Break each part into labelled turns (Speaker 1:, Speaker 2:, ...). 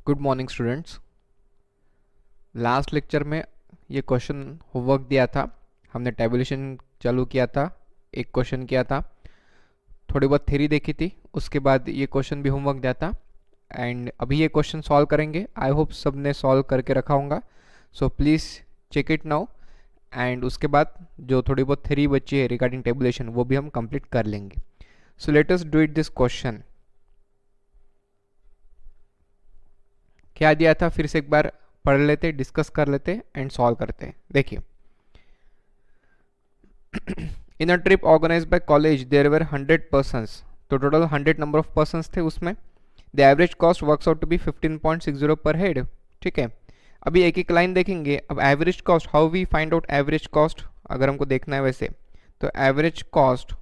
Speaker 1: Good morning students. Last lecture में ये question homework दिया था, हमने टेबुलेशन चालू किया था, एक क्वेश्चन किया था, थोड़ी बहुत थ्योरी देखी थी, उसके बाद ये क्वेश्चन भी होमवर्क दिया था एंड अभी ये क्वेश्चन सॉल्व करेंगे। आई होप सब ने सॉल्व करके रखा होगा, so please check it now and उसके बाद जो थोड़ी बहुत थ्योरी बची है रिगार्डिंग टेबुलेशन वो भी हम कंप्लीट कर लेंगे। So let us do it this question. क्या दिया था फिर से एक बार पढ़ लेते, डिस्कस कर लेते एंड सॉल्व करते। देखिए, in a trip organise by college there were 100 persons, तो टोटल 100 नंबर ऑफ पर्सन्स थे उसमें। The average cost works out to be 15.60 per head. ठीक है, अभी एक एक लाइन देखेंगे। अब average cost, how we find out average cost, अगर हमको देखना है वैसे तो average cost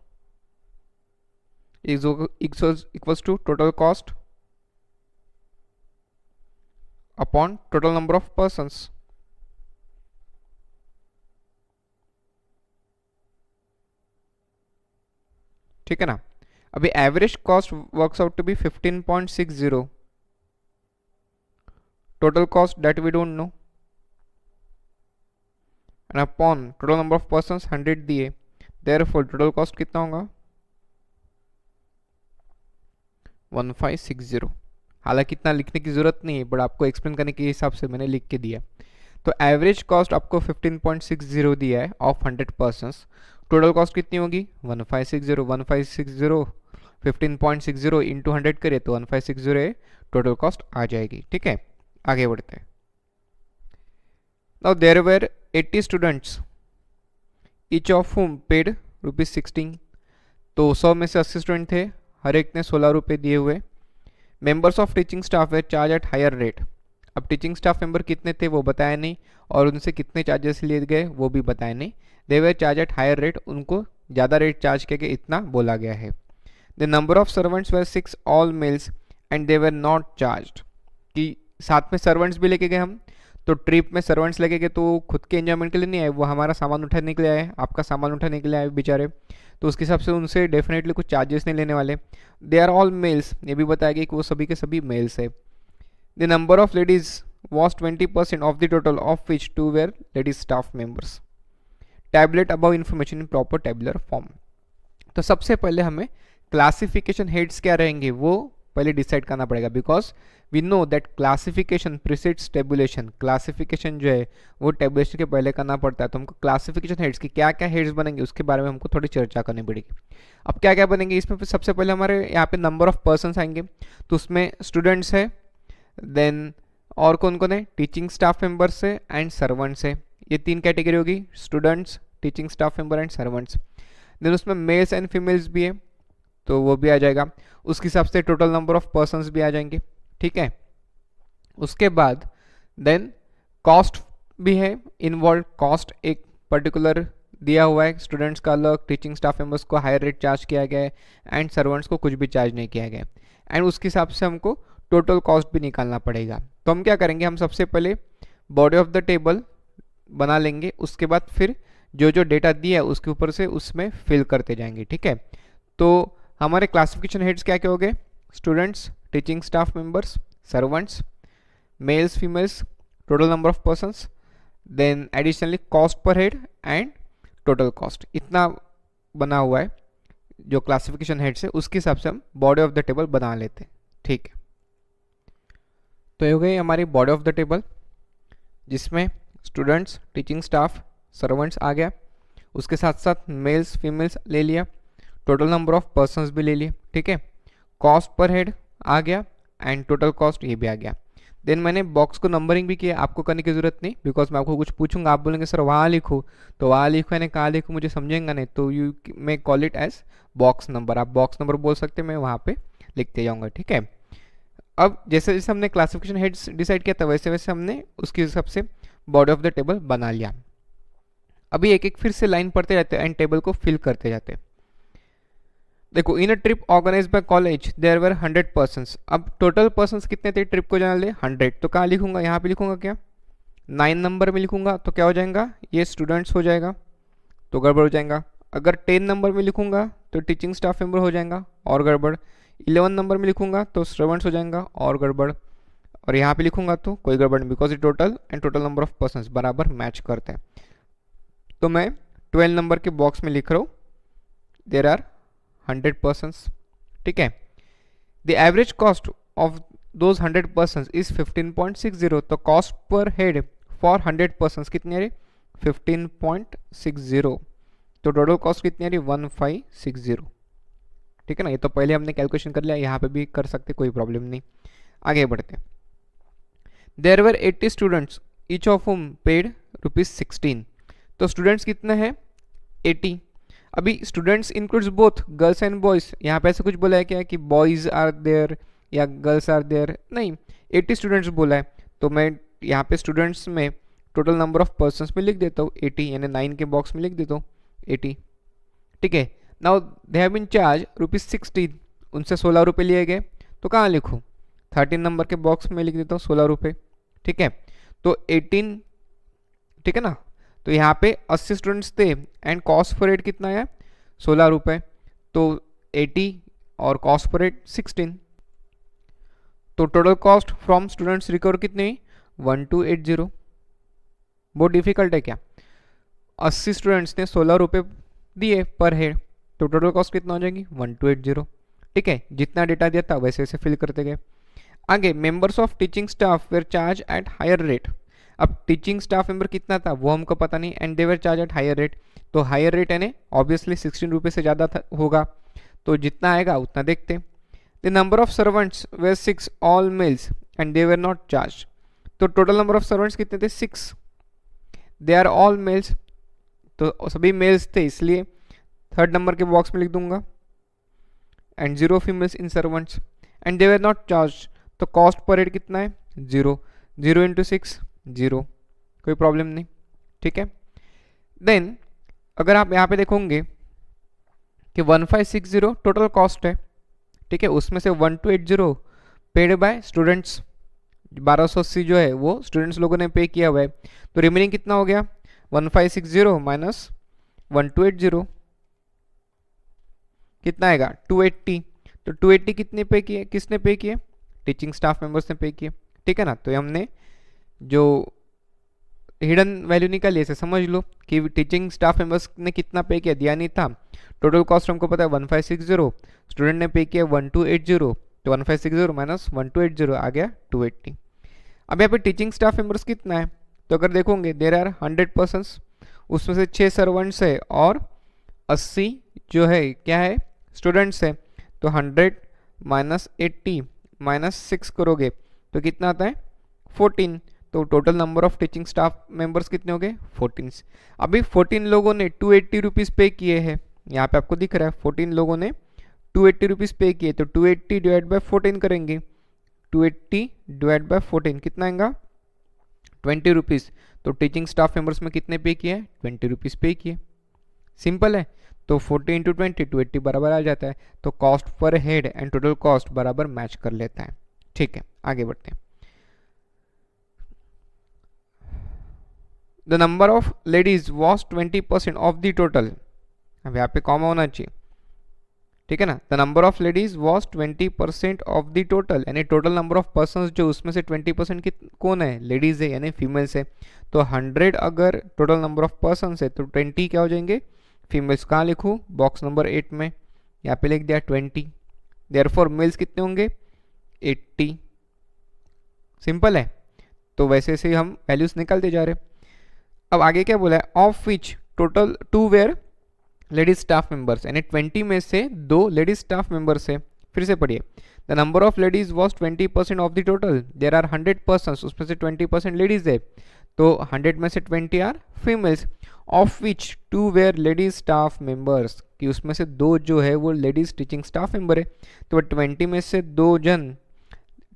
Speaker 1: is equals to total cost upon total number of persons. ठीक है ना। अभी average cost works out to be 15.60, total cost that we don't know and upon total number of persons 100 दिए, देयरफॉर टोटल कॉस्ट कितना होगा 1560। हालांकि इतना लिखने की जरूरत नहीं है, बट आपको एक्सप्लेन करने के हिसाब से मैंने लिख के दिया। तो एवरेज कॉस्ट आपको 15.60 दिया है ऑफ 100 पर्सन्स। टोटल कॉस्ट कितनी होगी 1560। 1560 15.60 इंटू 100 करें तो 1560 टोटल कॉस्ट आ जाएगी। ठीक है, आगे बढ़ते हैं। Now there were 80 students, each of whom paid ₹16। तो 100 में से 80 स्टूडेंट थे, हर एक ने 16 रुपये दिए हुए। Members of teaching staff they charge at higher rate. अब टीचिंग स्टाफ मेंबर कितने थे वो बताया नहीं, और उनसे कितने चार्जेस लिए गए वो भी बताया नहीं। दे वे चार्ज एट हायर रेट, उनको ज़्यादा रेट चार्ज किया गया, इतना बोला गया है। The number of servants were 6 all males and they were not charged. कि साथ में सर्वेंट्स भी लेके गए हम, तो ट्रिप में सर्वेंट्स लेके गए तो खुद के एंजॉयमेंट के लिए नहीं आए, वो हमारा सामान उठाने के लिए आए, आपका सामान उठाने के लिए आए बेचारे, तो उसके हिसाब से उनसे डेफिनेटली कुछ चार्जेस नहीं लेने वाले। दे आर ऑल मेल्स, ये भी बताया गया कि वो सभी के सभी मेल्स है। The number of ladies was 20% of the total of which 2 were ladies staff members. Tabulate above information in proper tabular form. तो सबसे पहले हमें क्लासिफिकेशन हेड्स क्या रहेंगे वो पहले डिसाइड करना पड़ेगा, because we know that classification precedes tabulation. Classification जो है वो टेबुलेशन के पहले करना पड़ता है, तो हमको क्लासिफिकेशन हेड्स की क्या क्या हेड्स बनेंगे उसके बारे में हमको थोड़ी चर्चा करनी पड़ेगी। अब क्या क्या बनेंगे इसमें, सबसे पहले हमारे यहाँ पे नंबर ऑफ पर्सन्स आएंगे, तो उसमें स्टूडेंट्स है, देन और कौन कौन है, टीचिंग स्टाफ मेंबर्स है एंड सर्वेंट्स है। ये तीन कैटेगरी होगी, students, teaching staff member and servants. Then उसमें मेल्स एंड फीमेल्स भी है, तो वो भी आ जाएगा। उसके हिसाब से टोटल नंबर ऑफ पर्सन्स भी आ जाएंगे। ठीक है, उसके बाद देन कॉस्ट भी है इन्वॉल्व। कॉस्ट एक पर्टिकुलर दिया हुआ है, स्टूडेंट्स का अलग, टीचिंग स्टाफ मेंबर्स को हायर रेट चार्ज किया गया है एंड सर्वेंट्स को कुछ भी चार्ज नहीं किया गया है, एंड उसके हिसाब से हमको टोटल कॉस्ट भी निकालना पड़ेगा। तो हम क्या करेंगे, हम सबसे पहले बॉडी ऑफ द टेबल बना लेंगे, उसके बाद फिर जो जो डेटा दिया है उसके ऊपर से उसमें फिल करते जाएंगे। ठीक है, तो हमारे क्लासिफिकेशन हेड्स क्या क्या हो गए, students, teaching staff members, servants, males females, total number of persons, then additionally cost per head and total cost. इतना बना हुआ है जो क्लासिफिकेशन हेड्स है, उसके हिसाब से हम बॉडी ऑफ द टेबल बना लेते हैं। ठीक है, तो ये हो गई हमारी बॉडी ऑफ द टेबल, जिसमें स्टूडेंट्स, टीचिंग स्टाफ, सर्वेंट्स आ गया, उसके साथ साथ मेल्स फीमेल्स ले लिया, टोटल नंबर ऑफ पर्सन्स भी ले लिए। ठीक है, कॉस्ट पर हेड आ गया एंड टोटल कॉस्ट ये भी आ गया। देन मैंने बॉक्स को नंबरिंग भी किया, आपको करने की ज़रूरत नहीं, बिकॉज मैं आपको कुछ पूछूंगा, आप बोलेंगे सर वहाँ लिखो, तो वहाँ लिखो यानी कहाँ लिखो मुझे समझेंगे नहीं, तो you may call it as box number. आप बॉक्स नंबर बोल सकते हैं, मैं वहाँ पे लिखते जाऊँगा। ठीक है, अब जैसे जैसे हमने क्लासिफिकेशन हेड्स डिसाइड किया था वैसे वैसे हमने उसके हिसाब से बॉडी ऑफ द टेबल बना लिया। अभी एक एक फिर से लाइन पढ़ते जाते हैं एंड टेबल को फिल करते जाते हैं। देखो, in a trip organise by college there were 100 persons. अब टोटल पर्सन्स कितने थे ट्रिप को जाने ले 100, तो कहाँ लिखूंगा, यहाँ पे लिखूंगा क्या 9 नंबर में लिखूंगा, तो क्या हो जाएगा ये स्टूडेंट्स हो जाएगा, तो गड़बड़ हो जाएगा। अगर 10 नंबर में लिखूंगा तो टीचिंग स्टाफ मेंबर हो जाएगा और गड़बड़। 11 नंबर में लिखूंगा तो स्टूडेंट्स हो जाएगा और गड़बड़। और यहाँ पे लिखूंगा तो कोई गड़बड़ नहीं, because total and total number of person बराबर मैच करते हैं। तो मैं 12 नंबर के बॉक्स में लिख रहा हूँ देर आर 100 पर्सन्स। ठीक है, the average cost of those 100 persons is 15.60। तो cost per head for 100 persons कितनी आ रही, 15.60। तो टोटल कॉस्ट कितनी आ रही, 1560। ठीक है ना, ये तो पहले हमने कैलकुलेशन कर लिया, यहाँ पे भी कर सकते, कोई प्रॉब्लम नहीं। आगे बढ़ते हैं। There were 80 students each of whom paid ₹16। तो स्टूडेंट्स कितने हैं, 80। अभी students includes both girls and boys, यहाँ पे ऐसे कुछ बोला है क्या कि बॉयज़ आर देयर या गर्ल्स आर देयर, नहीं, 80 स्टूडेंट्स बोला है। तो मैं यहाँ पे स्टूडेंट्स में टोटल नंबर ऑफ पर्सन्स में लिख देता हूँ 80, यानी 9 के बॉक्स में लिख देता हूँ 80। ठीक है, now they have been charge ₹16, उनसे 16 रुपये लिए गए। तो कहाँ लिखूँ, 13 नंबर के बॉक्स में लिख देता हूँ 16 रुपये। ठीक है, तो 18, ठीक है ना, तो यहाँ पे 80 स्टूडेंट्स थे एंड कॉस्ट पर हेड कितना है, 16 रुपये। तो 80 और कॉस्ट पर हेड 16। तो total cost from students recover कितनी हुई, 1280। बहुत डिफिकल्ट है क्या, 80 स्टूडेंट्स ने 16 रुपये दिए पर हेड, तो टोटल कॉस्ट कितना हो जाएगी, 1280। ठीक है, जितना डेटा दिया था वैसे वैसे फिल करते गए। आगे, members of teaching staff were charge at higher rate. अब टीचिंग स्टाफ मेंबर कितना था वो हमको पता नहीं, and they were charge at higher rate. तो हायर रेट है ना, ऑब्वियसली 16 रुपये से ज़्यादा होगा, तो जितना आएगा उतना देखते। The number of servants were 6 all males and they were not charge. तो टोटल नंबर ऑफ सर्वेंट्स कितने थे, 6, दे आर ऑल मेल्स, तो सभी मेल्स थे, इसलिए 3rd नंबर के बॉक्स में लिख दूंगा। And 0 females in servants and they were not charge. तो कॉस्ट पर हेड कितना है, 0, 0 इंटू 6 0, कोई प्रॉब्लम नहीं। ठीक है, देन अगर आप यहाँ पे देखोगे कि 1560 टोटल कॉस्ट है। ठीक है, उसमें से 1280 पेड बाय स्टूडेंट्स, 1280 जो है वो स्टूडेंट्स लोगों ने पे किया हुआ है। तो रिमेनिंग कितना हो गया, 1560 माइनस 1280 कितना आएगा, 280। तो 280 कितने पे किए, किसने पे किए, टीचिंग स्टाफ मेंबर्स ने पे किए। ठीक है ना, तो हमने जो हिडन वैल्यू निकाली ऐसे समझ लो कि टीचिंग स्टाफ मेंबर्स ने कितना पे किया, दिया नहीं था। टोटल कॉस्ट हमको पता है 1560, स्टूडेंट ने पे किया 1280, तो 1560 माइनस 1280 आ गया 280। अब यहाँ पे टीचिंग स्टाफ मेंबर्स कितना है, तो अगर देखोगे देर आर 100 पर्सन्स, उसमें से 6 सर्वेंट्स है और 80 जो है क्या है, स्टूडेंट्स है। तो 100 माइनस 80 माइनस 6 करोगे तो कितना आता है, 14। तो total number of teaching staff members कितने हो गए, 14। अभी 14 लोगों ने 280 रुपीज़ पे किए हैं, यहाँ पे आपको दिख रहा है 14 लोगों ने 280 रुपीज़ पे किए। तो 280 डिवाइड बाय 14 करेंगे, 280 डिवाइड बाय 14 कितना आएगा, 20 रुपीज़। तो टीचिंग स्टाफ मेंबर्स में कितने पे किए, 20 रुपीज़ पे किए। सिंपल है, तो 40 इंटू 20 280 बराबर आ जाता है। तो cost per head and total cost बराबर मैच कर लेता है। ठीक है, आगे बढ़ते हैं। The number of ladies was 20% of the total. अब यहाँ पे कॉमा होना चाहिए, ठीक है ना। The number of ladies was 20% of the total, यानी टोटल नंबर ऑफ पर्सन जो उसमें से 20% की कौन है, लेडीज है यानी फीमेल्स है। तो 100 अगर टोटल नंबर ऑफ पर्सन है तो 20 क्या हो जाएंगे, फीमेल्स। कहाँ लिखूँ, बॉक्स नंबर 8 में, यहाँ पे लिख दिया 20। देयरफॉर मेल्स कितने होंगे, 80। सिंपल है, तो वैसे से हम वैल्यूज निकालते जा रहे हैं। अब आगे क्या बोला है, of which total 2 were ladies staff members, यानी 20 में से 2 लेडीज स्टाफ मेंबर्स है। फिर से पढ़िए, the number of ladies was 20% of the total, there are 100 person, उसमें से 20% लेडीज है, तो 100 में से 20 are females. Of which 2 were ladies staff members, कि उसमें से 2 जो है वो लेडीज टीचिंग स्टाफ मेंबर है। तो 20 में से 2 जन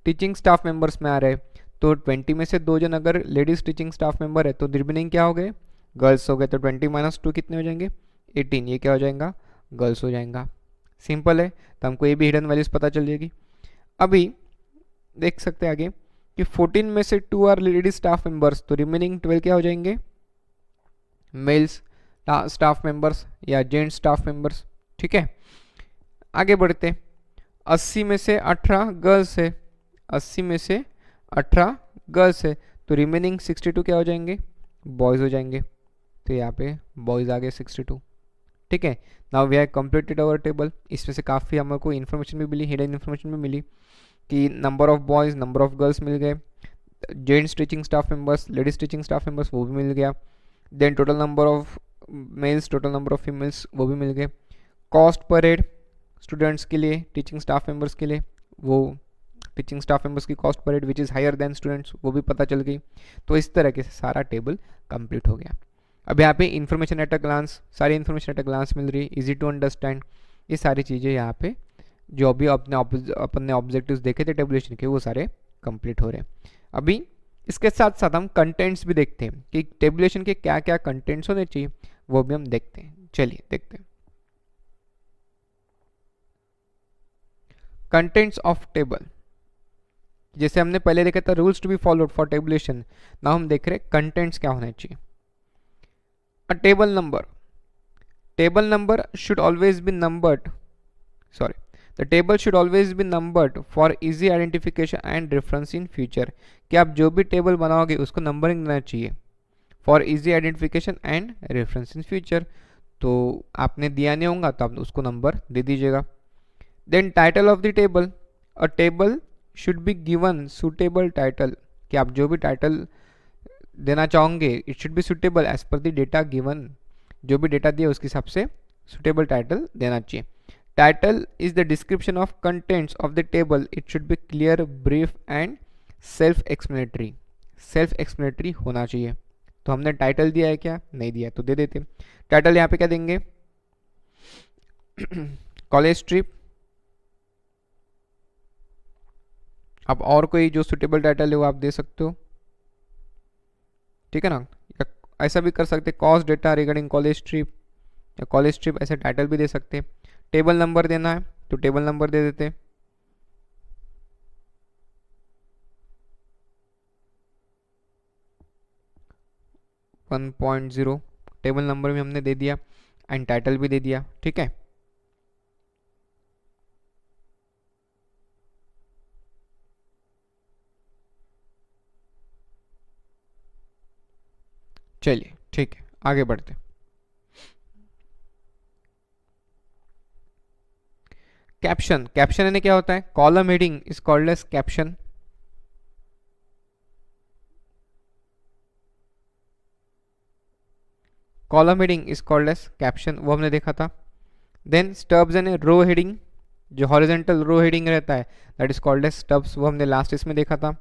Speaker 1: टीचिंग स्टाफ मेंबर्स में आ रहे हैं, तो 20 में से 2 जन अगर लेडीज टीचिंग स्टाफ मेंबर है तो रिमेनिंग क्या हो गए, गर्ल्स हो गए। तो 20 माइनस 2 कितने हो जाएंगे, 18। ये क्या हो जाएगा, गर्ल्स हो जाएगा। सिंपल है, तो हमको ये भी हिडन वैल्यूज पता चल जाएगी। अभी देख सकते हैं आगे कि 14 में से 2 आर लेडीज स्टाफ मेंबर्स, तो रिमेनिंग 12 क्या हो जाएंगे, मेल्स स्टाफ मेंबर्स या जेंट्स स्टाफ मेंबर्स। ठीक है, आगे बढ़ते। 80 में से 18 गर्ल्स है, 80 में से 18 गर्ल्स है, तो रिमेनिंग 62 क्या हो जाएंगे, बॉयज़ हो जाएंगे। तो यहाँ पे बॉयज़ आ गए 62। ठीक है, now we have completed our table. इसमें से काफ़ी हमको इन्फॉर्मेशन भी मिली, हिडन इन्फॉर्मेशन भी मिली कि number of boys, number of girls मिल गए, gents teaching staff members, ladies teaching staff members वो भी मिल गया, then total number of males, total number of females वो भी मिल गए, कॉस्ट पर हेड स्टूडेंट्स के लिए, टीचिंग स्टाफ मेंबर्स के लिए, वो टीचिंग स्टाफ मेंबर्स की cost per head which is higher than students वो भी पता चल गई। तो इस तरीके से सारा टेबल कंप्लीट हो गया। अब यहाँ पे इन्फॉर्मेशन एट अ ग्लांस, सारी इन्फॉर्मेशन एट अ ग्लांस मिल रही है, इजी टू अंडरस्टैंड। ये सारी चीज़ें यहाँ पे जो भी अपन ने ऑब्जेक्टिव्स देखे थे टेबुलेशन के वो सारे कंप्लीट हो रहे हैं। अभी इसके साथ साथ हम कंटेंट्स भी देखते हैं कि टेबुलेशन के क्या क्या कंटेंट्स होने चाहिए, वो भी हम देखते हैं। चलिए देखते हैं कंटेंट्स ऑफ टेबल। जैसे हमने पहले देखा था rules to be followed for tabulation, now हम देख रहे हैं कंटेंट्स क्या होने चाहिए। A table number should always be numbered, sorry, the table should always be numbered for easy identification and reference in future. कि आप जो भी टेबल बनाओगे उसको नंबरिंग देना चाहिए for easy identification and reference in future. तो आपने दिया नहीं होगा तो आप उसको नंबर दे दीजिएगा। Then title of the table, a table should be given suitable title. कि आप जो भी टाइटल देना चाहोगे it should be suitable as per the data given, जो भी डेटा दिया उसके हिसाब से सुटेबल टाइटल देना चाहिए। Title is the description of contents of the table, it should B clear, brief and self explanatory. Self explanatory होना चाहिए। तो हमने टाइटल दिया है क्या, नहीं दिया तो दे देते। टाइटल यहाँ पे क्या देंगे, कॉलेज ट्रिप। अब और कोई जो सुटेबल टाइटल है वो आप दे सकते हो, ठीक है ना। या ऐसा भी कर सकते cost data regarding college trip, या कॉलेज ट्रिप ऐसे टाइटल भी दे सकते हैं। टेबल नंबर देना है तो टेबल नंबर दे देते हैं। वन 1.0 टेबल नंबर भी हमने दे दिया एंड टाइटल भी दे दिया, ठीक है। चलिए ठीक है, आगे बढ़ते। कैप्शन, कैप्शन यानी क्या होता है, column heading is called as caption. Column heading is called as caption, वो हमने देखा था। देन स्टब्स यानी रो हेडिंग, जो हॉरिजॉन्टल रो हेडिंग रहता है that is called as stubs, वो हमने लास्ट इसमें देखा था।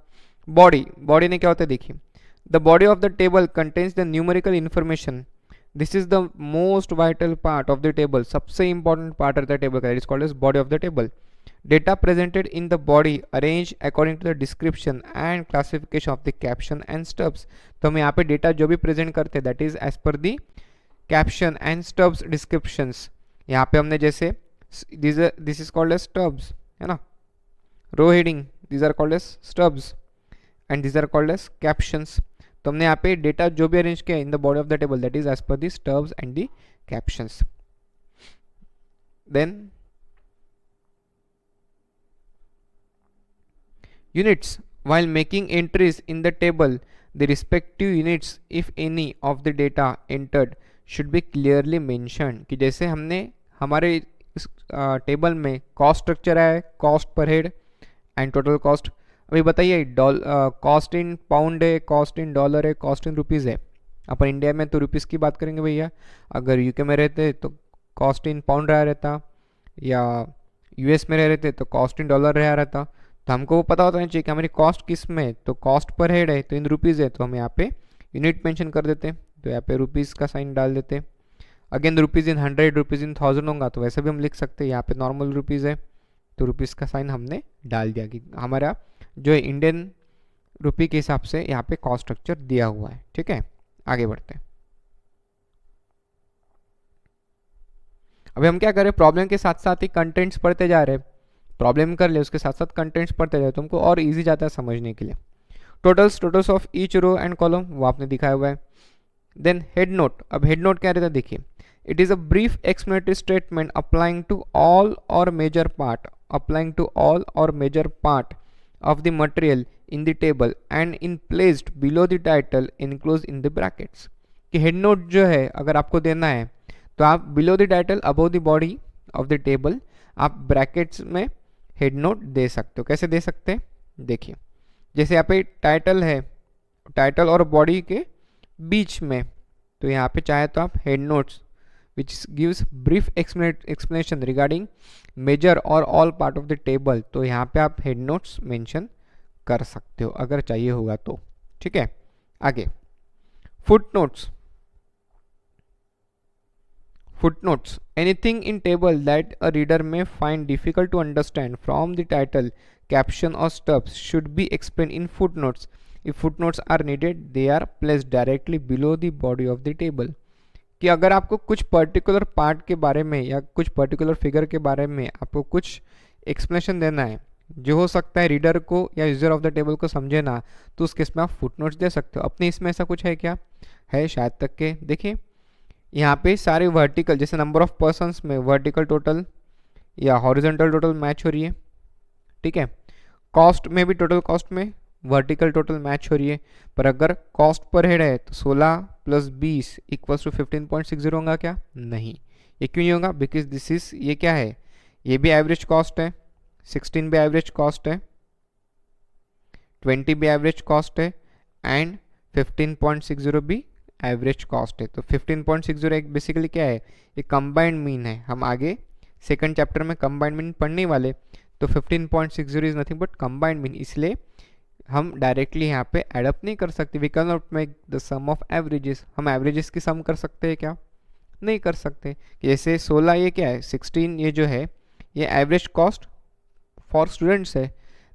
Speaker 1: बॉडी, बॉडी ने क्या होता है देखिए, the body of the table contains the numerical information, this is the most vital part of the table, सबसे important part of the table का, that is called as body of the table. Data presented in the body arrange according to the description and classification of the caption and stubs. तो हम यहाँ पे data जो भी present करते हैं that is as per the caption and stubs descriptions. यहाँ पे हमने जैसे this is called as stubs, है ना, row heading these are called as stubs and these are called as captions. तो हमने यहाँ पे डेटा जो भी अरेंज किया in the body of the table that is as per the stubs and the captions. Then units, while making entries in the table the respective units if any of the data entered should be clearly mentioned। कि जैसे हमने हमारे इस table में cost structure है, cost per head and total cost. अभी बताइए cost in pound है, कॉस्ट इन डॉलर है, कॉस्ट इन रुपीज़ है। अपन इंडिया में तो रुपीज़ की बात करेंगे भैया, अगर यूके में रहते तो कॉस्ट इन पाउंड रहा रहता, या यूएस में रह रहते तो कॉस्ट इन डॉलर रहा रहता। तो हमको वो पता होना चाहिए कि हमारी कॉस्ट किस में है, तो कॉस्ट पर हेड है तो इन रुपीज़ है, तो हम यहाँ पे यूनिट मेंशन कर देते हैं, तो यहाँ पे रुपीज़ का साइन डाल देते हैं। Again rupees in 100, rupees in 1000 होगा तो वैसे भी हम लिख सकते हैं। यहाँ पे नॉर्मल रुपीज़ है तो रुपीज़ का साइन हमने डाल दिया कि हमारा जो है इंडियन रुपी के हिसाब से यहाँ पे कॉस्ट स्ट्रक्चर दिया हुआ है, ठीक है। आगे बढ़ते हैं। अभी हम क्या करें, प्रॉब्लम के साथ साथ ही कंटेंट्स पढ़ते जा रहे हैं। प्रॉब्लम कर ले उसके साथ साथ कंटेंट्स पढ़ते जाए तो हमको और इजी जाता है समझने के लिए। Totals of each row and column वो आपने दिखाया हुआ है। देन हेड नोट, अब हेड नोट क्या रहता है देखिए, it is a brief explanatory statement applying to all और major part, applying to all और major part of the material in the table and in placed below the title enclosed in the brackets। कि head note जो है अगर आपको देना है तो आप below the title above the body of the table आप ब्रैकेट्स में हेड नोट दे सकते हो। कैसे दे सकते हैं देखिए, जैसे यहाँ पे टाइटल है, टाइटल और बॉडी के बीच में, तो यहाँ पे चाहे तो आप head notes which gives brief explanation regarding major और all part of the table, तो यहाँ पे आप head notes mention कर सकते हो अगर चाहिए होगा तो। ठीक है, आगे footnotes। footnotes anything in table that a reader may find difficult to understand from the title, caption or stubs should be explained in footnotes। if footnotes are needed they are placed directly below the body of the table। कि अगर आपको कुछ particular part के बारे में या कुछ particular figure के बारे में आपको कुछ एक्सप्लेनेशन देना है जो हो सकता है रीडर को या यूजर ऑफ द टेबल को समझे ना, तो उस केस में आप फुटनोट्स दे सकते हो। अपने इसमें ऐसा कुछ है क्या, है शायद तक के। देखिए यहाँ पे सारे वर्टिकल, जैसे नंबर ऑफ पर्सन्स में वर्टिकल टोटल या हॉरिजॉन्टल टोटल मैच हो रही है। ठीक है, कॉस्ट में भी टोटल कॉस्ट में वर्टिकल टोटल मैच हो रही है, पर अगर कॉस्ट पर हेड है तो 16 प्लस 20 इक्वल्स टू 15.60 होगा क्या, नहीं। ये क्यों नहीं होगा, बिकॉज दिस इज, ये क्या है, ये भी एवरेज कॉस्ट है, 16 भी एवरेज कॉस्ट है, 20 भी एवरेज कॉस्ट है एंड 15.60 भी एवरेज कॉस्ट है। तो 15.60 एक बेसिकली क्या है, ये कंबाइंड मीन है। हम आगे सेकंड चैप्टर में कंबाइंड मीन पढ़ने वाले, तो 15.60 is nothing but combined mean, इसलिए हम डायरेक्टली यहाँ पे एडअप नहीं कर सकते। We can not make the sum of averages. हम एवरेजेस की सम कर सकते हैं क्या, नहीं कर सकते। जैसे 16 ये क्या है, 16 ये जो है ये एवरेज कॉस्ट फॉर स्टूडेंट्स है,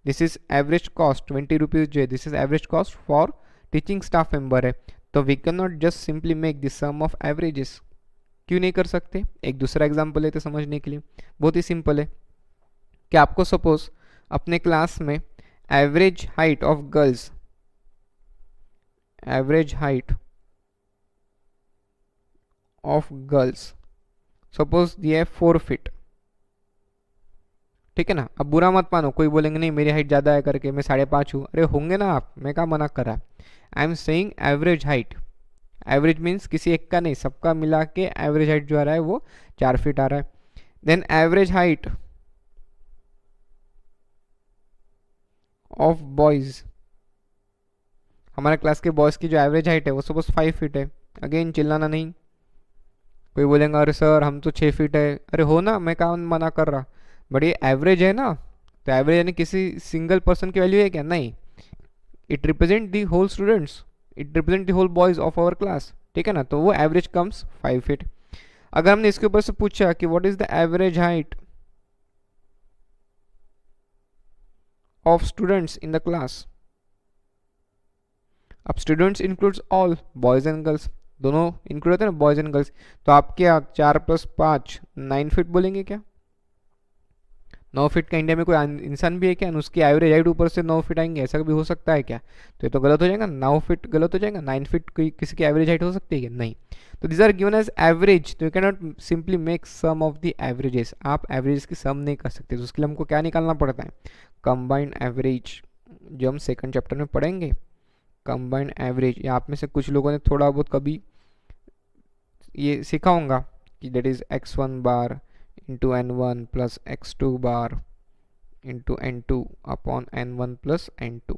Speaker 1: this is average cost 20 rupees जो है, this is average cost for teaching staff member है। तो we can not just simply make the sum of averages. क्यों नहीं कर सकते, एक दूसरा एग्जाम्पल लेते समझने के लिए, बहुत ही सिंपल है कि आपको सपोज अपने क्लास में average height of girls, average height of girls suppose दिया है 4 फीट। ठीक है ना, अब बुरा मत मानो, कोई बोलेंगे नहीं मेरी हाइट ज़्यादा है करके, मैं 5.5 हूँ, अरे होंगे ना आप, मैं क्या मना कर रहा। I am saying average height, average means किसी एक का नहीं, सबका मिला के एवरेज हाइट जो आ रहा है वो 4 फीट आ रहा है। Then average height of boys, हमारे क्लास के बॉयज़ की जो एवरेज हाइट है वो सपोज 5 फीट है। अगेन चिल्लाना नहीं, कोई बोलेगा अरे सर हम तो 6 फीट है, अरे हो ना, मैं क्या मना कर रहा, बट ये एवरेज है ना, तो एवरेज यानी किसी सिंगल पर्सन की वैल्यू है क्या, नहीं, it represent the whole students, it represent the whole boys of our class. ठीक है ना, तो वो एवरेज कम्स 5 फीट। अगर हमने इसके ऊपर से पूछा कि what is the average height of students in the class, अब students includes all boys and girls, दोनों इंक्लूड होते हैं ना बॉयज़ एंड गर्ल्स, तो आप क्या 4 + 5 9 फीट बोलेंगे क्या, 9 फीट का इंडिया में कोई इंसान भी है क्या, उसकी एवरेज हाइट ऊपर से 9 फीट आएंगे, ऐसा भी हो सकता है क्या, तो ये तो गलत हो जाएगा, 9 फीट गलत हो जाएगा, 9 फीट कोई किसी की एवरेज हाइट हो सकती है क्या, नहीं। तो this are given as average, तो you can not simply make sum of the averages, आप एवरेज की सम नहीं कर सकते, तो उसके लिए हमको क्या निकालना पड़ता है, कंबाइंड एवरेज, जो हम सेकंड चैप्टर में पढ़ेंगे। कंबाइंड एवरेज, या आप में से कुछ लोगों ने थोड़ा बहुत कभी ये सीखा होगा कि that is x1 bar into n1 plus x2 bar into n2 upon n1 plus n2,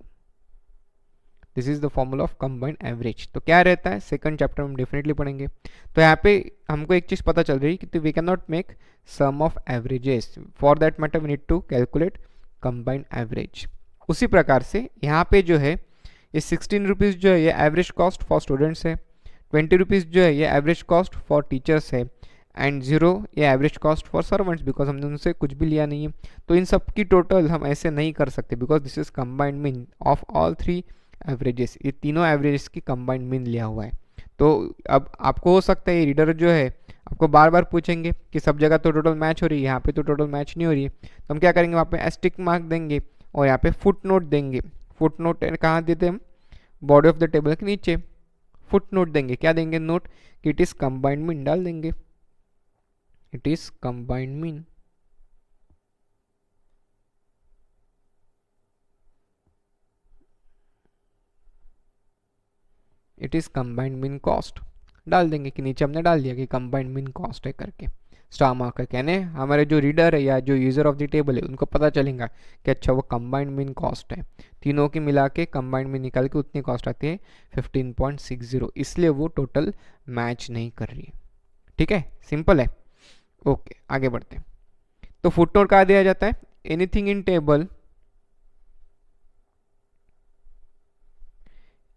Speaker 1: this is the formula of combined average. तो क्या रहता है सेकंड चैप्टर में हम डेफिनेटली पढ़ेंगे। तो यहाँ पे हमको एक चीज़ पता चल रही है कि we can not make sum of averages, for that matter we need to calculate combined average. उसी प्रकार से यहाँ पे जो है ये 16 रुपीज़ जो है ये एवरेज कॉस्ट फॉर स्टूडेंट्स है, 20 रुपीज़ जो है ये एवरेज कॉस्ट फॉर टीचर्स है, एंड 0 ये average cost for servants, because हमने उनसे कुछ भी लिया नहीं है। तो इन सब की टोटल हम ऐसे नहीं कर सकते, because this is combined mean of all 3 averages, ये तीनों एवरेजेस की कंबाइंड मीन लिया हुआ है। तो अब आपको हो सकता है ये रीडर जो है आपको बार बार पूछेंगे कि सब जगह तो टोटल मैच हो रही है, यहाँ पे तो टोटल मैच नहीं हो रही है, तो हम क्या करेंगे, वहाँ पे एस्टिक मार्क देंगे और यहाँ पे फुट नोट देंगे। फुट नोट कहाँ देते हम, बॉडी ऑफ द टेबल के नीचे फुट नोट देंगे, क्या देंगे, नोट कि इट इज कंबाइंड मीन डाल देंगे, it is combined mean. It is combined mean cost डाल देंगे कि नीचे हमने डाल दिया कि कंबाइंड मीन कॉस्ट है करके स्टार मार्क करके, यानी हमारे जो रीडर है या जो यूज़र ऑफ द टेबल है उनको पता चलेगा कि अच्छा वो कंबाइंड मीन कॉस्ट है, तीनों की मिला के कंबाइंड मीन निकाल के उतनी कॉस्ट आती है 15.60, इसलिए वो टोटल मैच नहीं कर रही है। ठीक है, सिंपल है। ओके, आगे बढ़ते हैं। तो फुटनोट कहाँ दिया जाता है? Anything in table,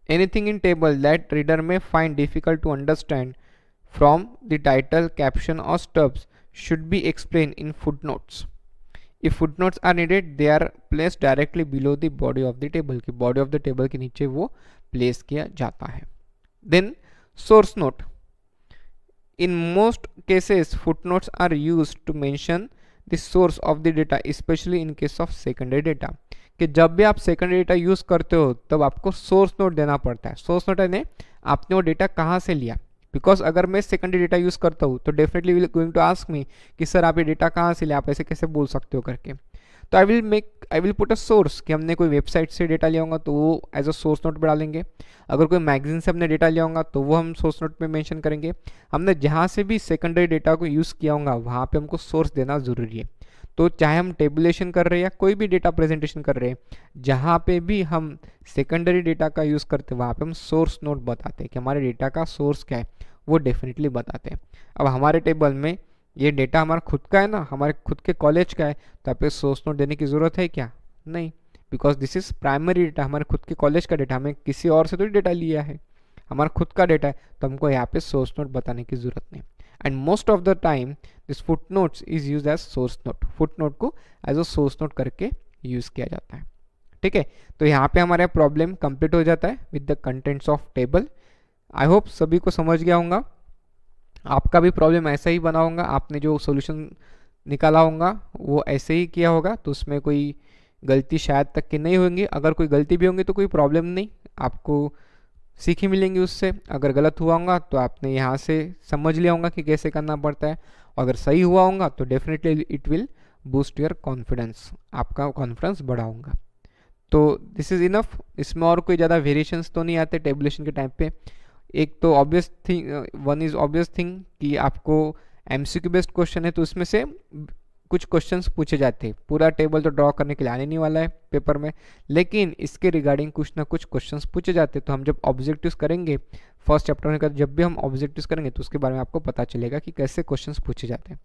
Speaker 1: anything in table that reader may find difficult to understand from the title, caption or stubs should be explained in footnotes. If footnotes are needed, they are placed directly below the body of the table, कि body of the table के नीचे वो place किया जाता है। Then source note. In most cases, footnotes are used to mention the source of the data, especially in case of secondary data. कि जब भी आप सेकेंडरी डेटा यूज़ करते हो तब आपको सोर्स नोट देना पड़ता है। सोर्स नोट यानी आपने वो डेटा कहाँ से लिया, बिकॉज अगर मैं सेकेंडरी डेटा यूज़ करता हूँ तो definitely will going to ask me कि सर आप ये डेटा कहाँ से लिया, आप ऐसे कैसे बोल सकते हो करके। तो I will put a source कि हमने कोई वेबसाइट से डेटा लिया होगा तो वो एज अ सोर्स नोट पे डालेंगे, अगर कोई मैगजीन से हमने डेटा लिया होगा तो वो हम सोर्स नोट पे मेंशन करेंगे। हमने जहाँ से भी सेकेंडरी डेटा को यूज़ किया होगा वहाँ पे हमको सोर्स देना ज़रूरी है। तो चाहे हम टेबुलेशन कर रहे हैं या कोई भी डेटा प्रेजेंटेशन कर रहे हैं, जहाँ पे भी हम सेकेंडरी डेटा का यूज़ करते हैं वहाँ पे हम सोर्स नोट बताते हैं कि हमारे डेटा का सोर्स क्या है, वो डेफिनेटली बताते हैं। अब हमारे टेबल में ये डेटा हमारा खुद का है ना, हमारे खुद के कॉलेज का है, तो आप सोर्स नोट देने की ज़रूरत है क्या? नहीं, because this is primary data, हमारे खुद के कॉलेज का डेटा, हमें किसी और से तो डेटा लिया है, हमारा खुद का डेटा है, तो हमको यहाँ पे सोर्स नोट बताने की ज़रूरत नहीं। And most of the time this foot notes is use as source note, foot note को एज अ सोर्स नोट करके यूज़ किया जाता है। ठीक है, तो यहाँ पे हमारा प्रॉब्लम कंप्लीट हो जाता है with the contents of table. I hope सभी को समझ गया होगा। आपका भी प्रॉब्लम ऐसा ही बना होगा, आपने जो सोल्यूशन निकाला होगा वो ऐसे ही किया होगा, तो उसमें कोई गलती शायद तक की नहीं होंगी। अगर कोई गलती भी होंगी तो कोई प्रॉब्लम नहीं, आपको सीख ही मिलेंगी उससे। अगर गलत हुआ होगा तो आपने यहाँ से समझ लिया होगा कि कैसे करना पड़ता है, अगर सही हुआ होगा तो definitely it will boost your confidence, आपका कॉन्फिडेंस बढ़ा होगा। तो दिस इज़ इनफ, इसमें और कोई ज़्यादा वेरिएशंस तो नहीं आते टेबुलेशन के टाइम पे। एक तो obvious thing, one is obvious thing कि आपको एमसीक्यू बेस्ड क्वेश्चन है तो उसमें से कुछ क्वेश्चंस पूछे जाते हैं, पूरा टेबल तो ड्रॉ करने के लिए आने नहीं वाला है पेपर में, लेकिन इसके रिगार्डिंग कुछ ना कुछ क्वेश्चंस पूछे जाते हैं। तो हम जब ऑब्जेक्टिव्स करेंगे फर्स्ट चैप्टर में, जब भी हम ऑब्जेक्टिव्स करेंगे तो उसके बारे में आपको पता चलेगा कि कैसे क्वेश्चंस पूछे जाते हैं।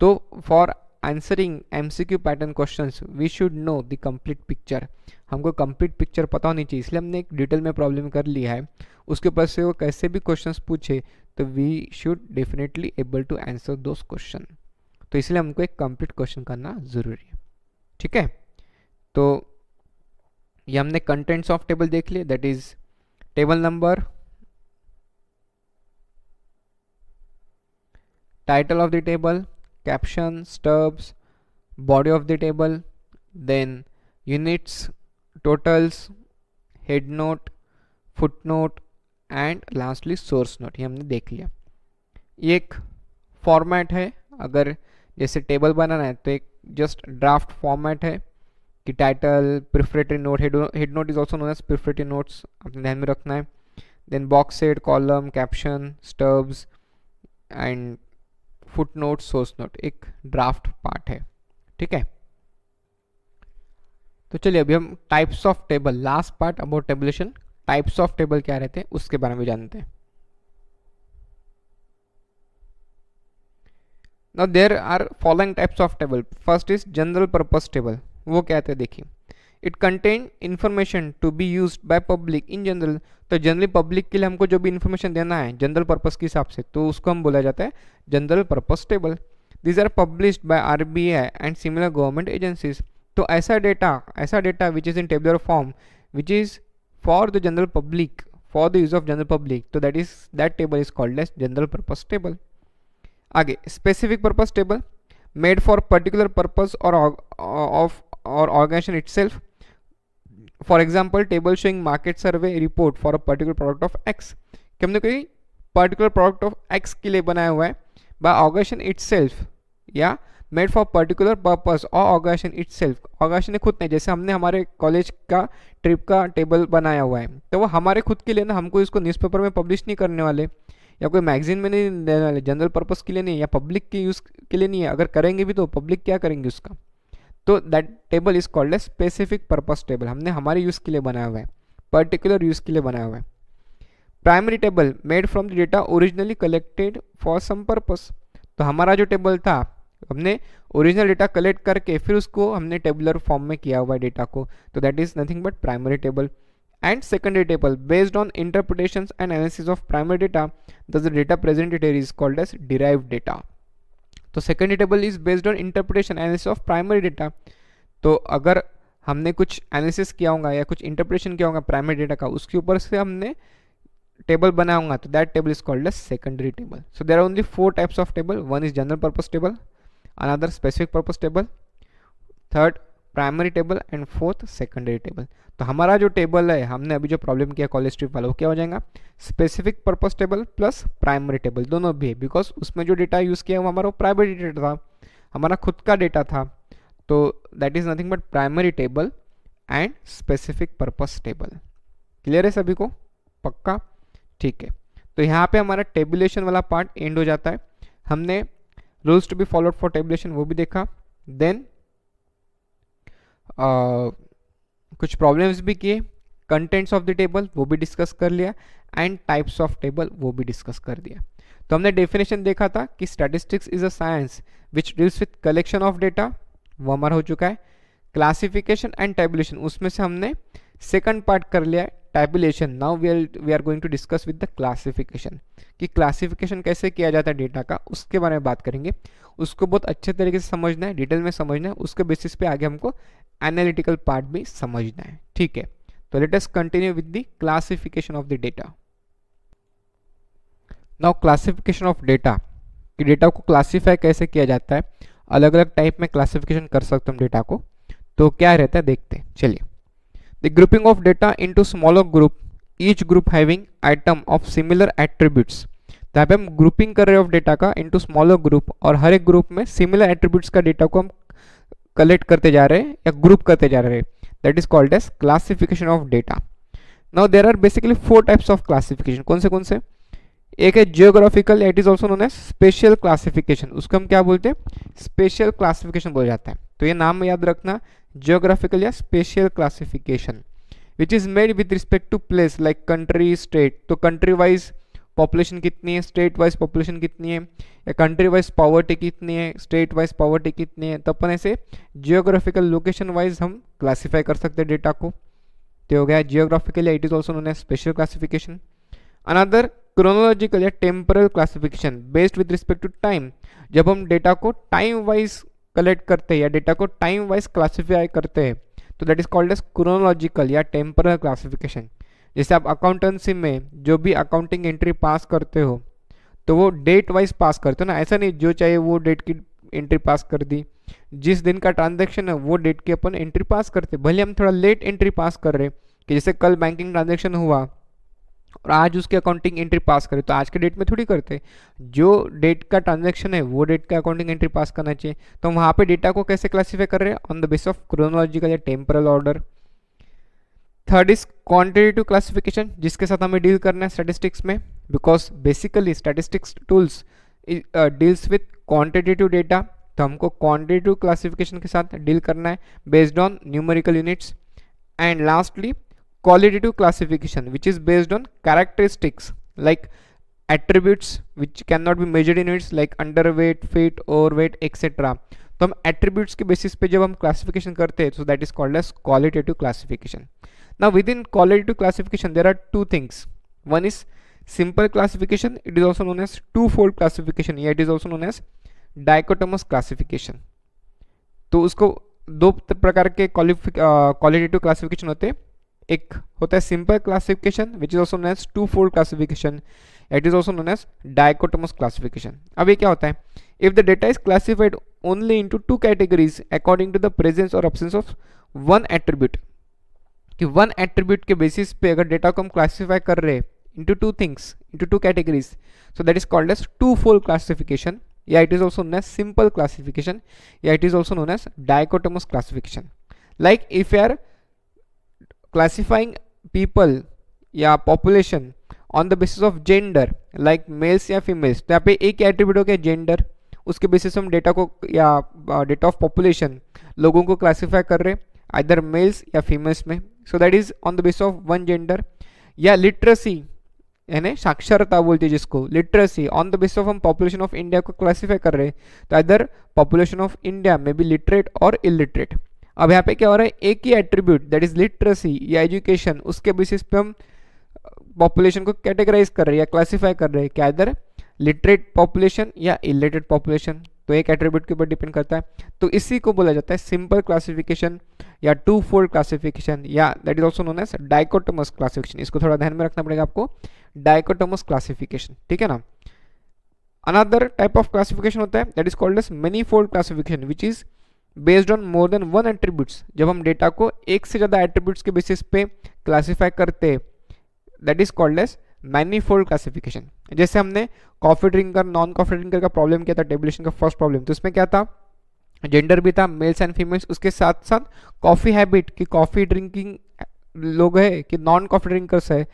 Speaker 1: तो for answering MCQ pattern questions we should know the complete picture, हमको कंप्लीट पिक्चर पता होनी चाहिए, इसलिए हमने एक डिटेल में प्रॉब्लम कर लिया है। उसके ऊपर से वो कैसे भी क्वेश्चंस पूछे तो we should definitely able to answer those question, तो इसलिए हमको एक कंप्लीट क्वेश्चन करना ज़रूरी है। ठीक है, तो ये हमने कंटेंट्स ऑफ टेबल देख लिए, that is table number, title of the table, caption, stubs, body of the table, then units, totals, head note, foot note and lastly source note, ये हमने देख लिया। ये एक फॉर्मेट है, अगर जैसे टेबल बनाना है तो एक जस्ट ड्राफ्ट फॉर्मेट है कि title, prefatory note, head note is also known as prefatory notes, अपने ध्यान में रखना है। Then box head, column, caption, stubs and foot note, source note, एक ड्राफ्ट पार्ट है। ठीक है, तो चलिए अभी हम types of table, last part about tabulation, types of table क्या रहते हैं उसके बारे में जानते हैं। Now there are following types of table. First is general purpose table. वो क्या है देखिए, it contain information to be used by public in general. तो जनरली पब्लिक के लिए हमको जो भी इन्फॉर्मेशन देना है जनरल पर्पस के हिसाब से, तो उसको हम बोला जाता है general purpose table. These are published by RBI and similar government agencies. तो ऐसा data which is in tabular form which is for the general public, for the use of general public, तो that table is called as general purpose table. आगे specific purpose table, made for particular purpose और of और organisation itself. For example table showing market survey report for a particular product of x, कि हमने कोई particular product of x के लिए बनाया हुआ है बाय ऑर्गेनाइजेशन इटसेल्फ या मेड फॉर पर्टिकुलर पर्पस और ऑर्गेनाइजेशन इटसेल्फ, ऑर्गेनाइजेशन ने खुद नहीं, जैसे हमने हमारे कॉलेज का ट्रिप का टेबल बनाया हुआ है तो वो हमारे खुद के लिए ना, हमको इसको न्यूज़पेपर में पब्लिश नहीं करने वाले या कोई मैगजीन में नहीं देने वाले, जनरल पर्पस के लिए नहीं या पब्लिक के यूज़ के लिए नहीं है। अगर करेंगे भी तो पब्लिक क्या करेंगे उसका, तो that table is called a specific purpose table, हमने हमारे यूज़ के लिए बनाया हुआ है, पर्टिकुलर यूज़ के लिए बनाया हुआ है। Primary table made from the data originally collected for some purpose, तो हमारा जो टेबल था हमने ओरिजिनल डेटा कलेक्ट करके फिर उसको हमने टेबुलर फॉर्म में किया हुआ है डेटा को, तो that is nothing but primary table. And secondary table based on interpretations and analysis of primary data, the data presented here is called as derived data. तो secondary table is based on interpretation analysis of primary data, तो अगर हमने कुछ analysis किया होगा या कुछ interpretation किया होगा प्राइमरी डेटा का, उसके ऊपर से हमने टेबल बनाऊंगा, तो that table is called as secondary table. So there are only 4 types of table, one is general purpose table, another specific purpose table, third primary table and fourth secondary table. तो हमारा जो table है, हमने अभी जो problem किया college trip वाला, वो क्या हो जाएगा, specific purpose table plus primary table, दोनों भी है, बिकॉज उसमें जो डेटा यूज़ किया वो हमारा प्राइमरी डेटा था, हमारा खुद का डेटा था, तो that is nothing but primary table and specific purpose table. Clear है सभी को, पक्का, ठीक है। तो यहाँ पे हमारा टेबुलेशन वाला पार्ट एंड हो जाता है, हमने rules to be followed for tabulation वो भी देखा, देन कुछ प्रॉब्लम्स भी किए, कंटेंट्स ऑफ द टेबल वो भी डिस्कस कर लिया, एंड टाइप्स ऑफ टेबल वो भी डिस्कस कर दिया। तो हमने डेफिनेशन देखा था कि statistics is a science which deals with collection of data, वो हमारा हो चुका है। क्लासिफिकेशन एंड टेबुलेशन, उसमें से हमने सेकंड पार्ट कर लिया है, tabulation. Now we are going to discuss with the classification, कि क्लासिफिकेशन कैसे किया जाता है डेटा का, उसके बारे में बात करेंगे। उसको बहुत अच्छे तरीके से समझना है, डिटेल में समझना है, उसके बेसिस पे आगे हमको एनालिटिकल पार्ट भी समझना है, ठीक है। तो let us continue with the classification of the data. Now classification of data, कि डेटा को क्लासीफाई कैसे किया जाता है, अलग अलग टाइप में क्लासिफिकेशन कर सकते हम डेटा को, तो क्या रहता है देखते हैं, चलिए। The grouping of data into smaller group, each group having item of similar attributes, तो यहाँ पे हम ग्रुपिंग कर रहे हैं ऑफ डेटा का इनटू स्मॉलर ग्रुप, और हर एक ग्रुप में सिमिलर एट्रीब्यूट्स का डेटा को हम कलेक्ट करते जा रहे हैं या ग्रुप करते जा रहे हैं, that is called as classification of data. Now there are basically 4 types of classification, कौन से, एक है geographical, it is also known as spatial classification, उसको हम क्या बोलते हैं, स्पेशल क्लासिफिकेशन बोला जाता है। तो ये नाम याद रखना, जियोग्राफिकल या spatial classification, which is made with respect to place like country state, तो कंट्री वाइज पॉपुलेशन कितनी है, स्टेट वाइज पॉपुलेशन कितनी है, या कंट्री वाइज पॉवर्टी कितनी है, स्टेट वाइज पॉवर्टी कितनी है, तो अपन ऐसे जियोग्राफिकल लोकेशन वाइज हम क्लासीफाई कर सकते हैं डेटा को। तो हो गया geographical, it is also known as spatial classification. Another chronological या temporal classification based with respect to time, जब हम डेटा को टाइम वाइज कलेक्ट करते हैं या डेटा को टाइम वाइज क्लासीफाई करते हैं, तो that is called as chronological या टेम्परल क्लासिफिकेशन। जैसे आप अकाउंटेंसी में जो भी अकाउंटिंग एंट्री पास करते हो, तो वो डेट वाइज पास करते हो ना, ऐसा नहीं जो चाहिए वो डेट की एंट्री पास कर दी, जिस दिन का ट्रांजैक्शन है वो डेट की अपन एंट्री पास करते, भले हम थोड़ा लेट एंट्री पास कर रहे, कि जैसे कल बैंकिंग ट्रांजैक्शन हुआ और आज उसकी अकाउंटिंग एंट्री पास करें, तो आज के डेट में थोड़ी करते, जो डेट का ट्रांजैक्शन है वो डेट का अकाउंटिंग एंट्री पास करना चाहिए। तो हम वहाँ पे डेटा को कैसे क्लासीफाई कर रहे हैं, on the basis of chronological या temporal order. Third is quantitative classification, जिसके साथ हमें डील करना है स्टैटिस्टिक्स में, because basically statistics tools deals with quantitative data, तो हमको क्वांटिटेटिव क्लासिफिकेशन के साथ डील करना है based on numerical units. And lastly qualitative classification, which is based on characteristics like attributes which cannot be measured in units like underweight, fit, overweight, etc. तो हम attributes के basis पे जब हम classification करते हैं, so that is called as qualitative classification. Now within qualitative classification there are two things. One is simple classification, it is also known as two-fold classification, yeah, it is also known as dichotomous classification. तो उसको दो प्रकार के qualitative classification होते हैं, एक होता है simple classification which is also known as two fold classification, it is also known as dichotomous classification. अब ये क्या होता है, if the data is classified only into 2 categories according to the presence और एब्सेंस ऑफ वन एट्रीब्यूट, कि one attribute के basis पे अगर डेटा को हम क्लासीफाई कर रहे हैं into 2 things, into 2 categories, so that is called as two-fold classification, या it is also known as simple classification, या it is also known as dichotomous classification. Like if you are classifying people या population on the basis of gender, like males या females, तो यहाँ पे एक attribute हो गया जेंडर, उसके बेसिस हम डेटा को या डेटा ऑफ पॉपुलेशन लोगों को क्लासिफाई कर रहे हैं आइदर मेल्स या फीमेल्स में, सो that is on the basis of one gender. या लिटरेसी यानी साक्षरता बोलते हैं जिसको, literacy on the basis of हम पॉपुलेशन ऑफ इंडिया को क्लासिफाई कर रहे हैं, तो आइदर पॉपुलेशन ऑफ इंडिया में बी लिटरेट और इलिटरेट. अब यहाँ पे क्या हो रहा है, एक ही एट्रीब्यूट दैट इज लिटरेसी या एजुकेशन, उसके बेसिस पे हम पॉपुलेशन को कैटेगराइज कर रहे हैं या क्लासिफाई कर रहे हैं कि आइदर लिटरेट पॉपुलेशन या इलिटरेट पॉपुलेशन, तो एक एट्रीब्यूट के ऊपर डिपेंड करता है. तो इसी को बोला जाता है सिंपल क्लासिफिकेशन या टू फोल्ड क्लासिफिकेशन, या that is also known as dichotomous classification. इसको थोड़ा ध्यान में रखना पड़ेगा आपको, डाइकोटोमस क्लासिफिकेशन, ठीक है ना. अनदर टाइप ऑफ क्लासिफिकेशन होता है that is called as many fold classification which is based on more than one attributes. जब हम डेटा को एक से ज़्यादा एट्रीब्यूट्स के बेसिस पे क्लासिफाई करते हैं, that is called as manifold classification. जैसे हमने coffee drinker non coffee drinker का प्रॉब्लम किया था, टेबुलेशन का फर्स्ट प्रॉब्लम, तो इसमें क्या था, जेंडर भी था मेल्स एंड फीमेल्स, उसके साथ साथ कॉफ़ी हैबिट कि कॉफ़ी ड्रिंकिंग लोग है कि नॉन कॉफी ड्रिंकर्स है,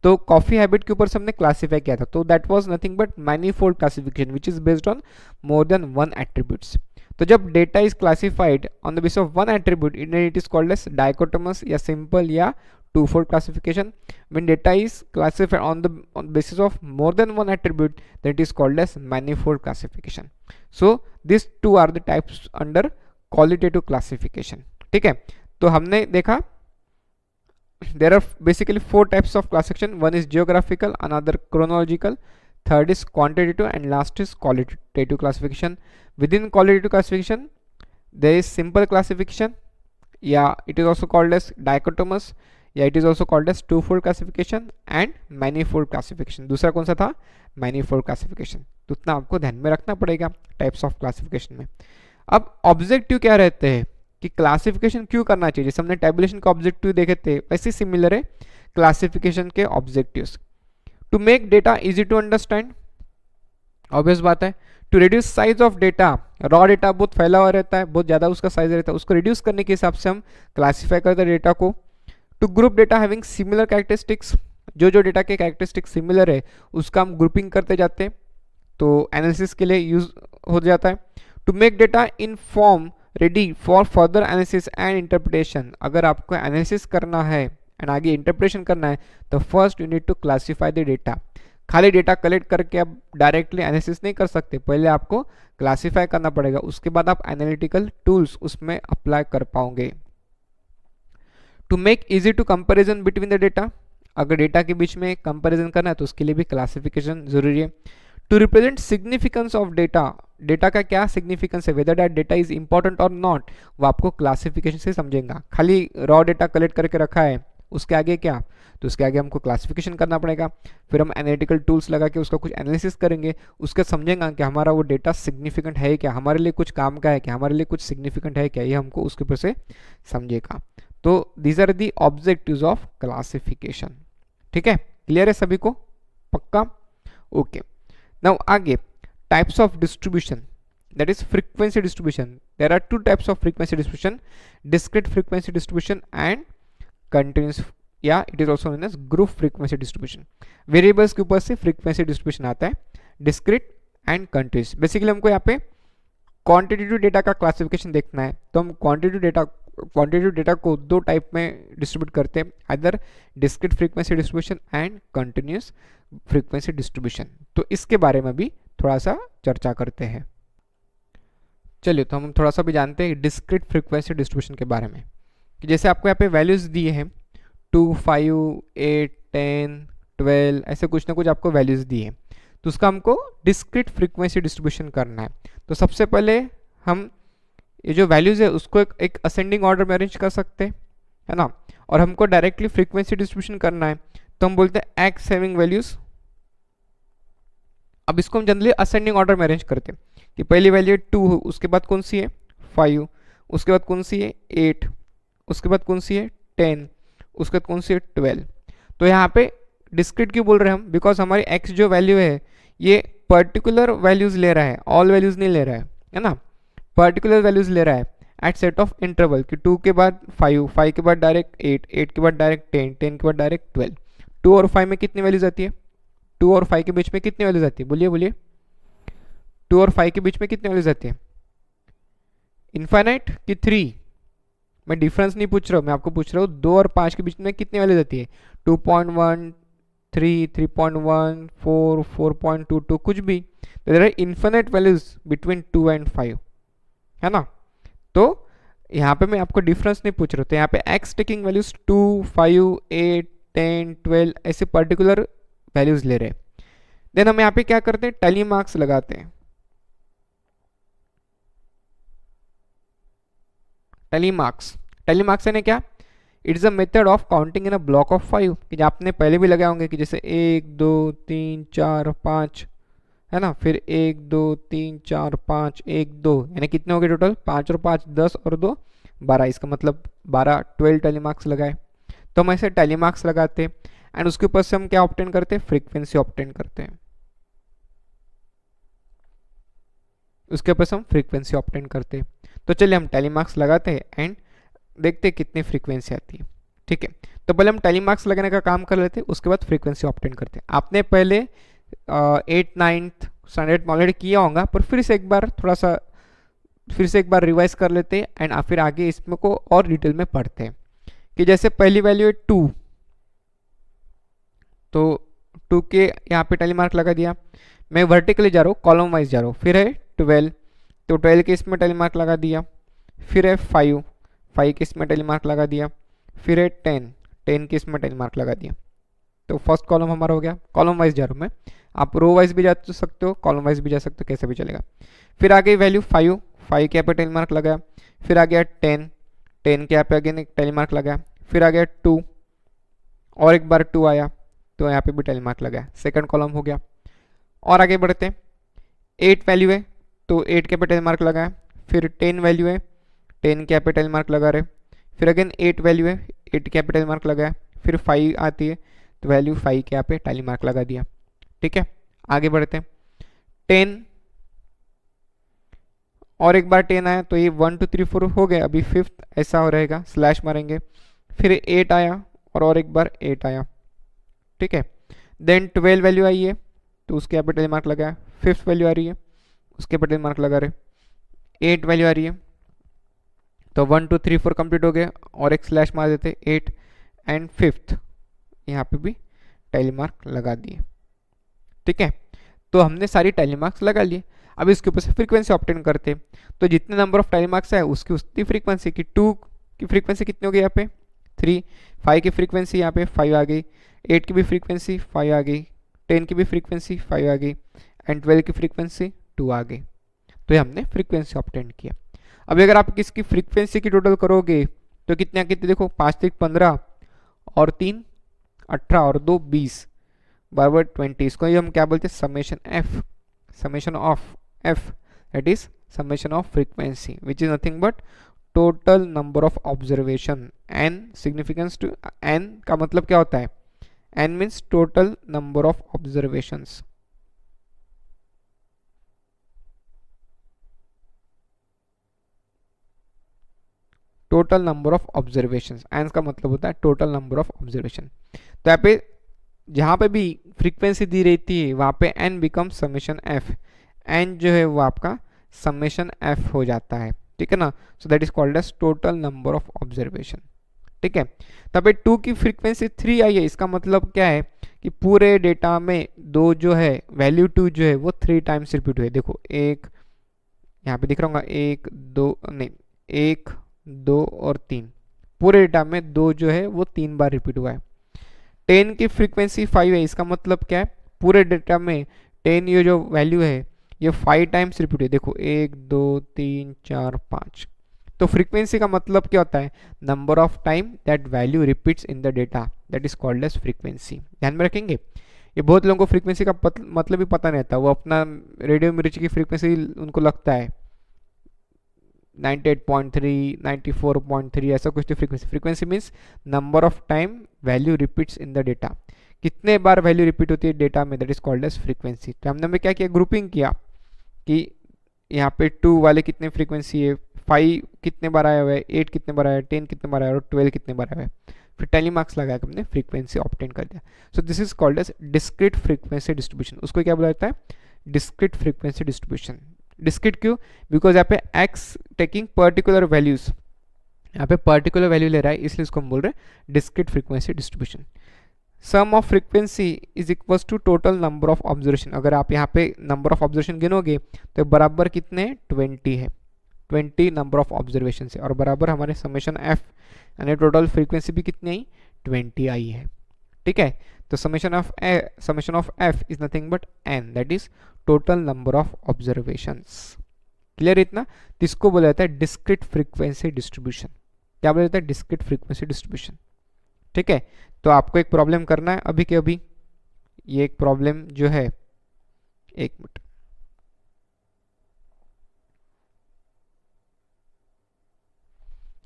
Speaker 1: तो कॉफ़ी हैबिट के ऊपर से हमने क्लासीफाई किया था. तो that was nothing but manifold classification which is based on more than one attributes. तो जब data is classified on the basis of one attribute, it is called as dichotomous या सिंपल या two-fold classification. When data is classified on the basis of more than one attribute, that is called as manifold classification. So these two are the types under qualitative classification. ठीक है, तो हमने देखा there are basically four types of classification. One is geographical, another chronological, third is quantitative, and last is qualitative classification. Within qualitative classification there is simple classification, yeah, it is also called as dichotomous, या it is also called as two fold classification and manifold classification. दूसरा कौन सा था, manifold classification. तो उतना आपको ध्यान में रखना पड़ेगा टाइप्स ऑफ क्लासिफिकेशन में. अब ऑब्जेक्टिव क्या रहते हैं कि क्लासिफिकेशन क्यों करना चाहिए, जैसे हमने टेबुलेशन का ऑब्जेक्टिव देखे थे वैसे सिमिलर है क्लासिफिकेशन के objectives. To make data easy to understand, obvious बात है. To reduce size of data, raw data बहुत फैला हुआ रहता है, बहुत ज़्यादा उसका साइज रहता है, उसको रिड्यूस करने के हिसाब से हम क्लासीफाई करते हैं डेटा को. To group data having similar characteristics, जो डेटा के कैरेक्टरिस्टिक्स सिमिलर है उसका हम ग्रुपिंग करते जाते हैं, तो एनालिसिस के लिए यूज हो जाता है. To make data in form ready for further analysis and interpretation, अगर आपको एनालिसिस करना है एंड आगे इंटरप्रिटेशन करना है तो first you need to classify the data. खाली डेटा कलेक्ट करके आप डायरेक्टली एनालिसिस नहीं कर सकते, पहले आपको क्लासीफाई करना पड़ेगा, उसके बाद आप एनालिटिकल टूल्स उसमें अप्लाई कर पाओगे. To make easy to comparison between the data, अगर डेटा के बीच में कंपेरिजन करना है तो उसके लिए भी क्लासिफिकेशन जरूरी है. To represent significance of data, data का क्या सिग्निफिकेंस है, whether that data is important और नॉट, वो आपको क्लासिफिकेशन से समझेगा. खाली रॉ डेटा कलेक्ट करके रखा है उसके आगे क्या, तो उसके आगे हमको क्लासिफिकेशन करना पड़ेगा, फिर हम एनालिटिकल टूल्स लगा के उसका कुछ एनालिसिस करेंगे, उसके समझेंगे कि हमारा वो डेटा सिग्निफिकेंट है क्या, हमारे लिए कुछ काम का है क्या, हमारे लिए कुछ सिग्निफिकेंट है क्या, ये हमको उसके ऊपर से समझेगा. तो these are the objectives of classification. ठीक है, क्लियर है सभी को, पक्का, ओके. नाउ आगे types of distribution, that is frequency distribution. There are two types of frequency distribution, discrete frequency distribution and continuous, या it is also known as group frequency distribution. Variables के ऊपर से frequency distribution आता है, discrete and continuous. Basically हमको यहाँ पे quantitative data का क्लासिफिकेशन देखना है, तो हम क्वांटिटेटिव डेटा को दो टाइप में डिस्ट्रीब्यूट करते हैं, either discrete frequency distribution and continuous frequency distribution. तो इसके बारे में भी थोड़ा सा चर्चा करते हैं. चलिए, तो हम थोड़ा सा भी जानते हैं डिस्क्रीट फ्रीक्वेंसी डिस्ट्रीब्यूशन के बारे में, कि जैसे आपको यहाँ पे वैल्यूज़ दिए हैं 2, 5, 8, 10, 12, ऐसे कुछ ना कुछ आपको वैल्यूज़ दिए हैं, तो उसका हमको डिस्क्रीट फ्रीक्वेंसी डिस्ट्रीब्यूशन करना है. तो सबसे पहले हम ये जो वैल्यूज़ है उसको एक असेंडिंग ऑर्डर में अरेंज कर सकते हैं, है ना, और हमको डायरेक्टली फ्रीक्वेंसी डिस्ट्रीब्यूशन करना है, तो हम बोलते हैं एक्स हैविंग वैल्यूज़. अब इसको हम जनरली असेंडिंग ऑर्डर में अरेंज करते हैं कि पहली वैल्यू 2, उसके बाद कौन सी है 5, उसके बाद कौन सी है 8, उसके बाद कौन सी है 10, उसके बाद कौन सी है 12. तो यहाँ पे डिस्क्रीट क्यों बोल रहे हैं हम, बिकॉज हमारी x जो वैल्यू है ये पर्टिकुलर वैल्यूज ले रहा है, ऑल वैल्यूज नहीं ले रहा है ना, पर्टिकुलर वैल्यूज ले रहा है एट सेट ऑफ इंटरवल कि 2 के बाद 5, 5 के बाद डायरेक्ट 8, 8 के बाद डायरेक्ट 10, 10 के बाद डायरेक्ट 12। 2 और 5 में कितनी वैल्यूज आती है? 2 और 5 के बीच में कितनी वैल्यूज आती है? बोलिए बोलिए, 2 और 5 के बीच में कितनी वैल्यूज आती है? इनफाइनाइट कि 3? मैं डिफरेंस नहीं पूछ रहा हूँ, मैं आपको पूछ रहा हूँ 2 और 5 के बीच में कितनी वैल्यूज आती है? 2.1, 3, 3.1, 4, 4.22, कुछ भी। तो there are infinite values between 2 and 5, है ना। तो यहाँ पे मैं आपको डिफरेंस नहीं पूछ रहा, तो यहाँ पे एक्स टेकिंग वैल्यूज 2, 5, 8, 10, 12 ऐसे पर्टिकुलर वैल्यूज ले रहे हैं। देन हम यहाँ पे क्या करते हैं? टैली मार्क्स लगाते हैं। टैली मार्क्स यानी क्या? It's a method of counting in a block of 5, कि आपने पहले भी लगाए होंगे कि जैसे 1, 2, 3, 4, 5, है ना। फिर 1, 2, 3, 4, 5, 1, 2, यानी कितने हो गए टोटल? 5 और 5 10 और 2 12, इसका मतलब 12, 12 टैली मार्क्स लगाए। तो हम ऐसे टैली मार्क्स लगाते हैं एंड उसके ऊपर से हम क्या ऑब्टेन करते हैं? फ्रीक्वेंसी ऑब्टेन करते हैं। उसके ऊपर से हम फ्रीक्वेंसी ऑब्टेन करते हैं। तो चलिए हम टैली मार्क्स लगाते हैं एंड देखते हैं कितनी फ्रीक्वेंसी आती है। ठीक है, तो पहले हम टैली मार्क्स लगाने का काम कर लेते हैं, उसके बाद फ्रीक्वेंसी ऑब्टेन करते हैं। आपने पहले 8th 9th स्टैंडर्ड ऑलरेडी किया होगा, पर फिर से एक बार रिवाइज कर लेते हैं एंड फिर आगे इसमें को और डिटेल में पढ़ते हैं। कि जैसे पहली वैल्यू है 2, तो 2 के यहाँ पे टैली मार्क लगा दिया। मैं वर्टिकली जा रहा हूँ, कॉलम वाइज जा रहा हूँ। फिर है 12, तो 12 के इसमें टैली मार्क लगा दिया। फिर है 5, 5 के इसमें टैली मार्क लगा दिया। फिर है 10, 10 के इसमें टैली मार्क लगा दिया। तो फर्स्ट कॉलम हमारा हो गया। कॉलम वाइज जा रहा हूँ मैं, आप रो वाइज भी जा सकते हो, कॉलम वाइज भी जा सकते हो, कैसे भी चलेगा। फिर आ गई वैल्यू 5, 5 के यहाँ पे टैली मार्क लगाया। फिर आ गया 10, 10 के यहाँ पे अगेन एक टैली मार्क लगाया। फिर आ गया 2, और एक बार 2 आया, तो यहाँ पे भी टैली मार्क लगाया। सेकंड कॉलम हो गया। और आगे बढ़ते हैं, 8 वैल्यू है, तो 8 के पे टैली मार्क लगाया। फिर 10 वैल्यू है, 10 के यहाँ पे टैली मार्क लगा रहे। फिर अगेन 8 वैल्यू है, 8 के यहाँ पे टैली मार्क लगाया। फिर 5 आती है, तो वैल्यू 5 के यहाँ पे टैली मार्क लगा दिया। ठीक है, आगे बढ़ते हैं। 10 और एक बार 10 आया, तो ये 1 2 3 4 हो गया। अभी 5th ऐसा हो रहेगा, स्लैश मारेंगे। फिर 8 आया और एक बार 8 आया। ठीक है, देन 12 वैल्यू आई है, तो उसके यहाँ पे टैली मार्क लगाया। 5th वैल्यू आ रही है, उसके पे टैली मार्क लगा रहे। 8 वैल्यू आ रही है, तो 1 2 3 4 कंप्लीट हो गया, और एक स्लैश मार देते 8 एंड 5th, यहाँ पे भी टैली मार्क लगा दिए। ठीक है, तो हमने सारी टैली मार्क्स लगा लिए। अब इसके ऊपर से फ्रीक्वेंसी ऑब्टेन करते हैं। तो जितने नंबर ऑफ टैली मार्क्स है उसकी उतनी फ्रीक्वेंसी की 2 की फ्रीक्वेंसी कितनी हो गई यहाँ पे? 3। 5 की फ्रीक्वेंसी यहाँ पे 5 आ गई। 8 की भी फ्रीक्वेंसी 5 आ गई। 10 की भी फ्रीक्वेंसी 5 आ गई एंड 12 की फ्रीक्वेंसी 2 आ गई। तो ये हमने फ्रीक्वेंसी ऑब्टेन किया। अभी अगर आप इसकी फ्रीक्वेंसी की टोटल करोगे तो कितने कितने देखो, 5 3 15 और 3 18 और 2 20 बराबर 20। इसको हम क्या बोलते हैं? Summation F, summation of F, that is summation of frequency, which is nothing but total number of observation. N significance to N का मतलब क्या होता है? N means total number of observations. Total number of observations, N का मतलब होता है total number of observation. तो यहाँ पे जहाँ पे भी फ्रीक्वेंसी दी रहती है वहाँ पे N become summation F. N जो है वो आपका समेशन एफ हो जाता है। ठीक है ना, so that is called as total number of observation. ठीक है, तब 2 की फ्रीक्वेंसी 3 आई है, इसका मतलब क्या है कि पूरे डेटा में 2 जो है वैल्यू 2 जो है वो 3 टाइम्स रिपीट हुए। देखो एक यहाँ पे दिख रहा होगा, 1 2 नहीं 1 2 और 3, पूरे डेटा में 2 जो है वो 3 बार रिपीट हुआ है। 10 की फ्रीक्वेंसी 5 है, इसका मतलब क्या है? पूरे डेटा में 10 ये जो वैल्यू है ये 5 टाइम्स रिपीट है। देखो 1 2 3 4 5। तो फ्रीक्वेंसी का मतलब क्या होता है? Number of time that value repeats in the data, that is called as frequency. ध्यान में रखेंगे, ये बहुत लोगों को फ्रीक्वेंसी का मतलब भी पता नहीं रहता। वो अपना रेडियो मिर्ची की फ्रीक्वेंसी उनको लगता है 98.3 94.3 ऐसा कुछ। Frequency means number of time value repeats in the data, कितने बार वैल्यू रिपीट होती है डेटा में, that is called as frequency. तो हमने क्या किया, ग्रुपिंग किया कि यहाँ पे 2 वाले कितने फ्रीक्वेंसी है, 5 कितने बार आया हुआ है, 8 कितने बार आया है, 10 कितने बार आया है और 12 कितने बार आया है। फिर टैली मार्क्स लगा के हमने फ्रीक्वेंसी ऑब्टेन कर दिया। So this is called as discrete frequency distribution. उसको क्या बोला जाता है, डिस्क्रीट फ्रीक्वेंसी डिस्ट्रीब्यूशन। डिस्क्रीट क्यों, बिकॉज यहाँ पे एक्स टेकिंग पर्टिकुलर वैल्यूज, यहाँ पे पर्टिकुलर वैल्यू ले रहा है, इसलिए इसको हम बोल रहे हैं discrete frequency distribution. Sum of frequency is equal to total number of observation. अगर आप यहाँ पे नंबर ऑफ ऑब्जर्वेशन गिनोगे तो बराबर कितने 20 है, 20 नंबर ऑफ ऑब्जर्वेशन से, और बराबर हमारे समेशन एफ यानी टोटल फ्रीक्वेंसी भी कितनी आई 20 आई है। ठीक है, तो summation of F is nothing but N, that is total number of observations. Clear इतना, तो इसको बोला जाता है डिस्क्रीट फ्रीक्वेंसी डिस्ट्रीब्यूशन। क्या बोला जाता है, डिस्क्रीट फ्रीक्वेंसी डिस्ट्रीब्यूशन। ठीक है, तो आपको एक प्रॉब्लम करना है अभी के अभी, ये एक प्रॉब्लम जो है, एक मिनट,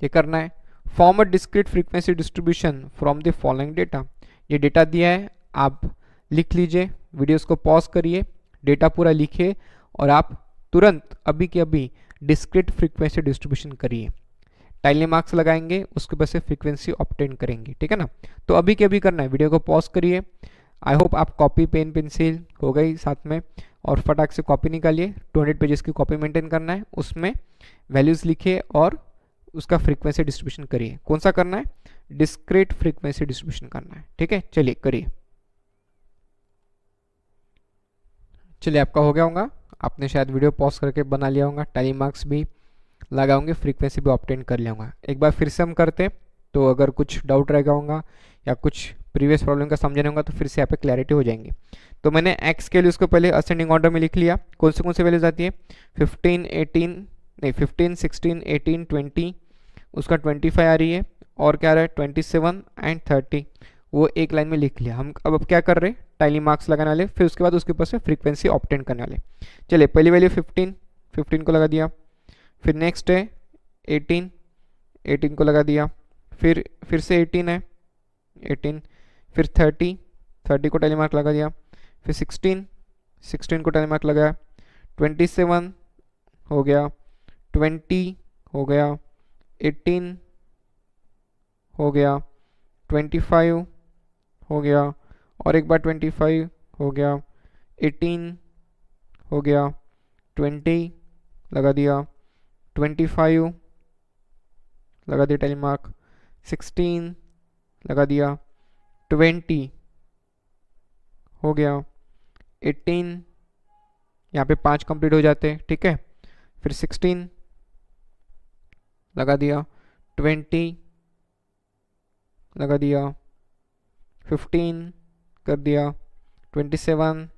Speaker 1: ये करना है, form a discrete frequency distribution from the following data. ये डेटा दिया है, आप लिख लीजिए, वीडियोस को पॉज करिए, डेटा पूरा लिखिए और आप तुरंत अभी के अभी डिस्क्रीट फ्रीक्वेंसी डिस्ट्रीब्यूशन करिए। टाइमली मार्क्स लगाएंगे, उसके बाद से फ्रीक्वेंसी ऑब्टेन करेंगे। ठीक है ना, तो अभी के अभी करना है, वीडियो को पॉज करिए। आई होप आप कॉपी पेन पेंसिल हो गई साथ में, और फटाक से कॉपी निकालिए। 200 पेजेस की कॉपी मेंटेन करना है, उसमें वैल्यूज लिखिए और उसका फ्रीक्वेंसी डिस्ट्रीब्यूशन करिए। कौन सा करना है, डिस्क्रीट फ्रीक्वेंसी डिस्ट्रीब्यूशन करना है। ठीक है, चलिए करिए। चलिए, आपका हो गया होगा, आपने शायद वीडियो पॉज करके बना लिया होगा, टाइम मार्क्स भी लगाऊंगे, फ्रीक्वेंसी भी ऑब्टेन कर लिया। एक बार फिर से हम करते हैं, तो अगर कुछ डाउट रहेगा होगा या कुछ प्रीवियस प्रॉब्लम का समझने होगा तो फिर से यहाँ पे क्लैरिटी हो जाएंगे। तो मैंने एक्स के लिए उसको पहले असेंडिंग ऑर्डर में लिख लिया। कौन से वैल्यूज आती है, 15 18 नहीं 15 16 18 20, उसका 25 आ रही है, और क्या आ रहा है 27 एंड 30, वो एक लाइन में लिख लिया। हम अब क्या कर रहे हैं, टाइली मार्क्स लगाने वाले, फिर उसके बाद उसके ऊपर से फ्रीक्वेंसी ऑब्टेन करने वाले। चलिए, पहली वैल्यू 15 को लगा दिया, फिर नेक्स्ट है 18 को लगा दिया, फिर से 18 है 18, फिर 30 को टाइली मार्क लगा दिया, फिर 16 को टाइली मार्क लगाया, 27 हो गया, 20 हो गया, 18 हो गया, 25 हो गया, और एक बार 25 हो गया, 18 हो गया, 20 लगा दिया, 25 लगा दिया टाइली मार्क, 16 लगा दिया, 20 हो गया, 18, यहाँ पे 5 कंप्लीट हो जाते हैं। ठीक है, फिर 16 लगा दिया, 20 लगा दिया, 15 कर दिया, 27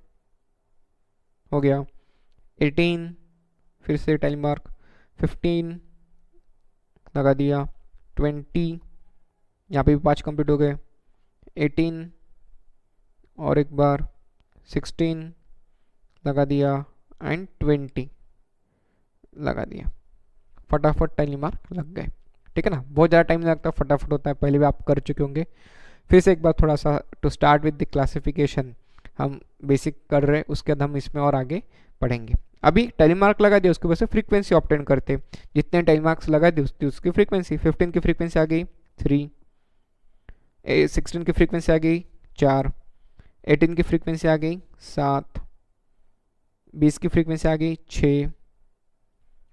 Speaker 1: हो गया, 18 फिर से टाइम मार्क, 15 लगा दिया, 20 यहाँ पे भी 5 कंप्लीट हो गए, 18 और एक बार 16 लगा दिया एंड 20 लगा दिया। फटाफट टाइम मार्क लग गए। ठीक है ना, बहुत ज़्यादा टाइम लगता है, फटाफट होता है, पहले भी आप कर चुके होंगे। फिर से एक बार थोड़ा सा, to start with the classification, हम बेसिक कर रहे हैं, उसके बाद हम इसमें और आगे पढ़ेंगे। अभी टाइम मार्क लगा दिया, उसके बाद से फ्रीक्वेंसी ऑब्टेन करते, जितने टाइम मार्क्स लगा दिए उसकी फ्रीक्वेंसी। 15 की फ्रीक्वेंसी आ गई 3, 16 की फ्रीक्वेंसी आ गई 4, 18 की फ्रीक्वेंसी आ गई 7, 20 की फ्रीक्वेंसी आ गई 6,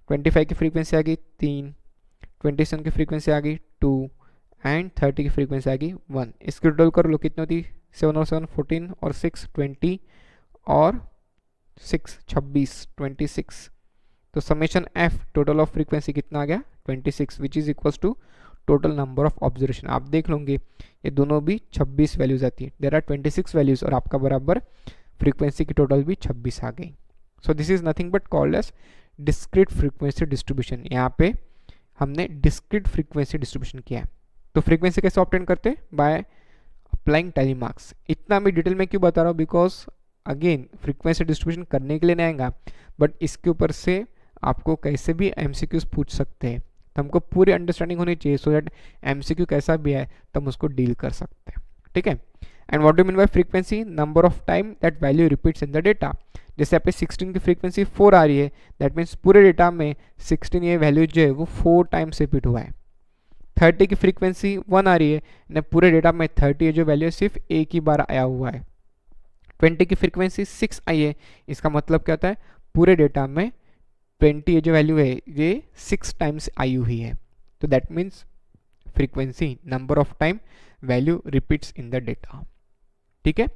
Speaker 1: 25 की फ्रीक्वेंसी आ गई 3, 27 की फ्रीक्वेंसी आ गई 2 एंड 30 की फ्रीक्वेंसी आ गई 1। इसकी टोटल कर लो कितनी होती, 7 और 7 14 और 6 20 और 6 26 26। तो summation F total of frequency कितना आ गया 26, which is equals to total number of observation. आप देख लोगे ये दोनों भी 26 वैल्यूज आती है, देयर आर 26 वैल्यूज, और आपका बराबर फ्रीक्वेंसी की टोटल भी 26 आ गई। So this is nothing but called as discrete frequency distribution. यहाँ पे हमने डिस्क्रीट फ्रीक्वेंसी डिस्ट्रीब्यूशन किया है। तो फ्रीक्वेंसी कैसे ऑब्टेन करते हैं, बाय अप्लाइंग टाइली मार्क्स। इतना मैं डिटेल में क्यों बता रहा हूँ, बिकॉज अगेन फ्रीक्वेंसी डिस्ट्रीब्यूशन करने के लिए नहीं आएगा, बट इसके ऊपर से आपको कैसे भी एमसीक्यूज पूछ सकते हैं, तो हमको पूरी अंडरस्टैंडिंग होनी चाहिए, सो दैट एमसीक्यू कैसा भी है तो हम उसको डील कर सकते हैं। ठीक है, and what do mean by frequency, number of time that value repeats in the data. जैसे यहाँ पे 16 की फ्रीक्वेंसी 4 आ रही है, दैट मीन्स पूरे डेटा में 16 ये वैल्यू जो है वो 4 टाइम्स रिपीट हुआ है। 30 की फ्रीक्वेंसी 1 आ रही है, ना पूरे डेटा में 30 ये जो वैल्यू है सिर्फ एक ही बार आया हुआ है। 20 की फ्रीक्वेंसी 6 आई है, इसका मतलब क्या होता है, पूरे डेटा में 20 ये जो वैल्यू है ये 6 टाइम्स आई हुई है। तो that means frequency, number of time value repeats in the data. ठीक है,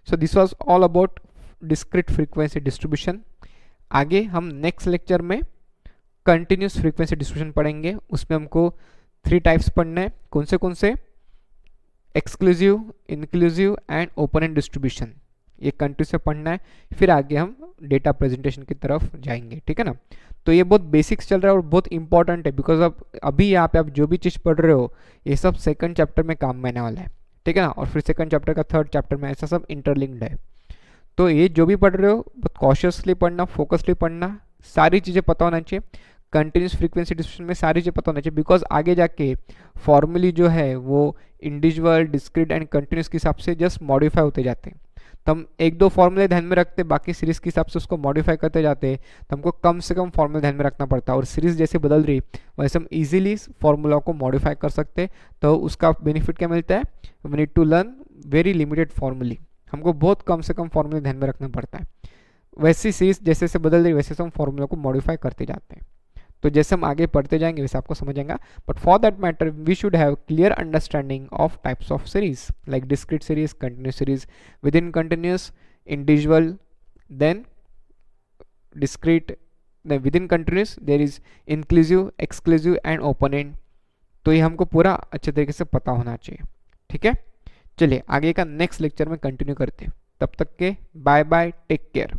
Speaker 1: so this was all about discrete frequency distribution. आगे हम नेक्स्ट लेक्चर में कंटिन्यूस फ्रीक्वेंसी डिस्ट्रीब्यूशन पढ़ेंगे। उसमें हमको 3 टाइप्स पढ़ने हैं। कौन से? Exclusive, inclusive and open distribution. ये कंटिन्यूस से पढ़ना है, फिर आगे हम डेटा प्रेजेंटेशन की तरफ जाएंगे। ठीक है ना, तो ये बहुत बेसिक्स चल रहा है और बहुत इंपॉर्टेंट है, बिकॉज अब अभी यहाँ पे आप जो भी चीज़ पढ़ रहे हो ये सब सेकंड चैप्टर में काम में आने वाला है। ठीक है ना, और फिर सेकंड चैप्टर का थर्ड चैप्टर में, ऐसा सब इंटरलिंक्ड है। तो ये जो भी पढ़ रहे हो बहुत कॉशियसली पढ़ना, फोकसली पढ़ना, सारी चीज़ें पता होना चाहिए। कंटिन्यूस फ्रीक्वेंसी डिस्ट्रीब्यूशन में सारी चीज़ें पता होना चाहिए, बिकॉज आगे जाके फॉर्मूली जो है वो इंडिविजुअल, डिस्क्रीट एंड कंटिन्यूस के हिसाब से जस्ट मॉडिफाई होते जाते हैं। तो हम 1-2 फॉर्मूले ध्यान में रखते, बाकी सीरीज के हिसाब से उसको मॉडिफाई करते जाते हैं। तो हमको कम से कम फॉर्मूला ध्यान में रखना पड़ता है, और सीरीज जैसे बदल रही वैसे हम इजीली फॉर्मूला को मॉडिफाई कर सकते हैं। तो उसका बेनिफिट क्या मिलता है, we need to learn very limited formulae. हमको बहुत कम से कम फॉर्मूले ध्यान में रखना पड़ता है। वैसी सीरीज जैसे जैसे बदल रही वैसे हम फॉर्मूला को मॉडिफाई करते जाते हैं। तो जैसे हम आगे पढ़ते जाएंगे वैसे आपको समझ आएगा। But for that matter we should have clear understanding of types of series, like discrete series, continuous series, within continuous, individual, then discrete, then within continuous there is inclusive, exclusive and open end। तो ये हमको पूरा अच्छे तरीके से पता होना चाहिए। ठीक है, चलिए आगे का नेक्स्ट लेक्चर में कंटिन्यू करते हैं। तब तक के बाय बाय, टेक केयर।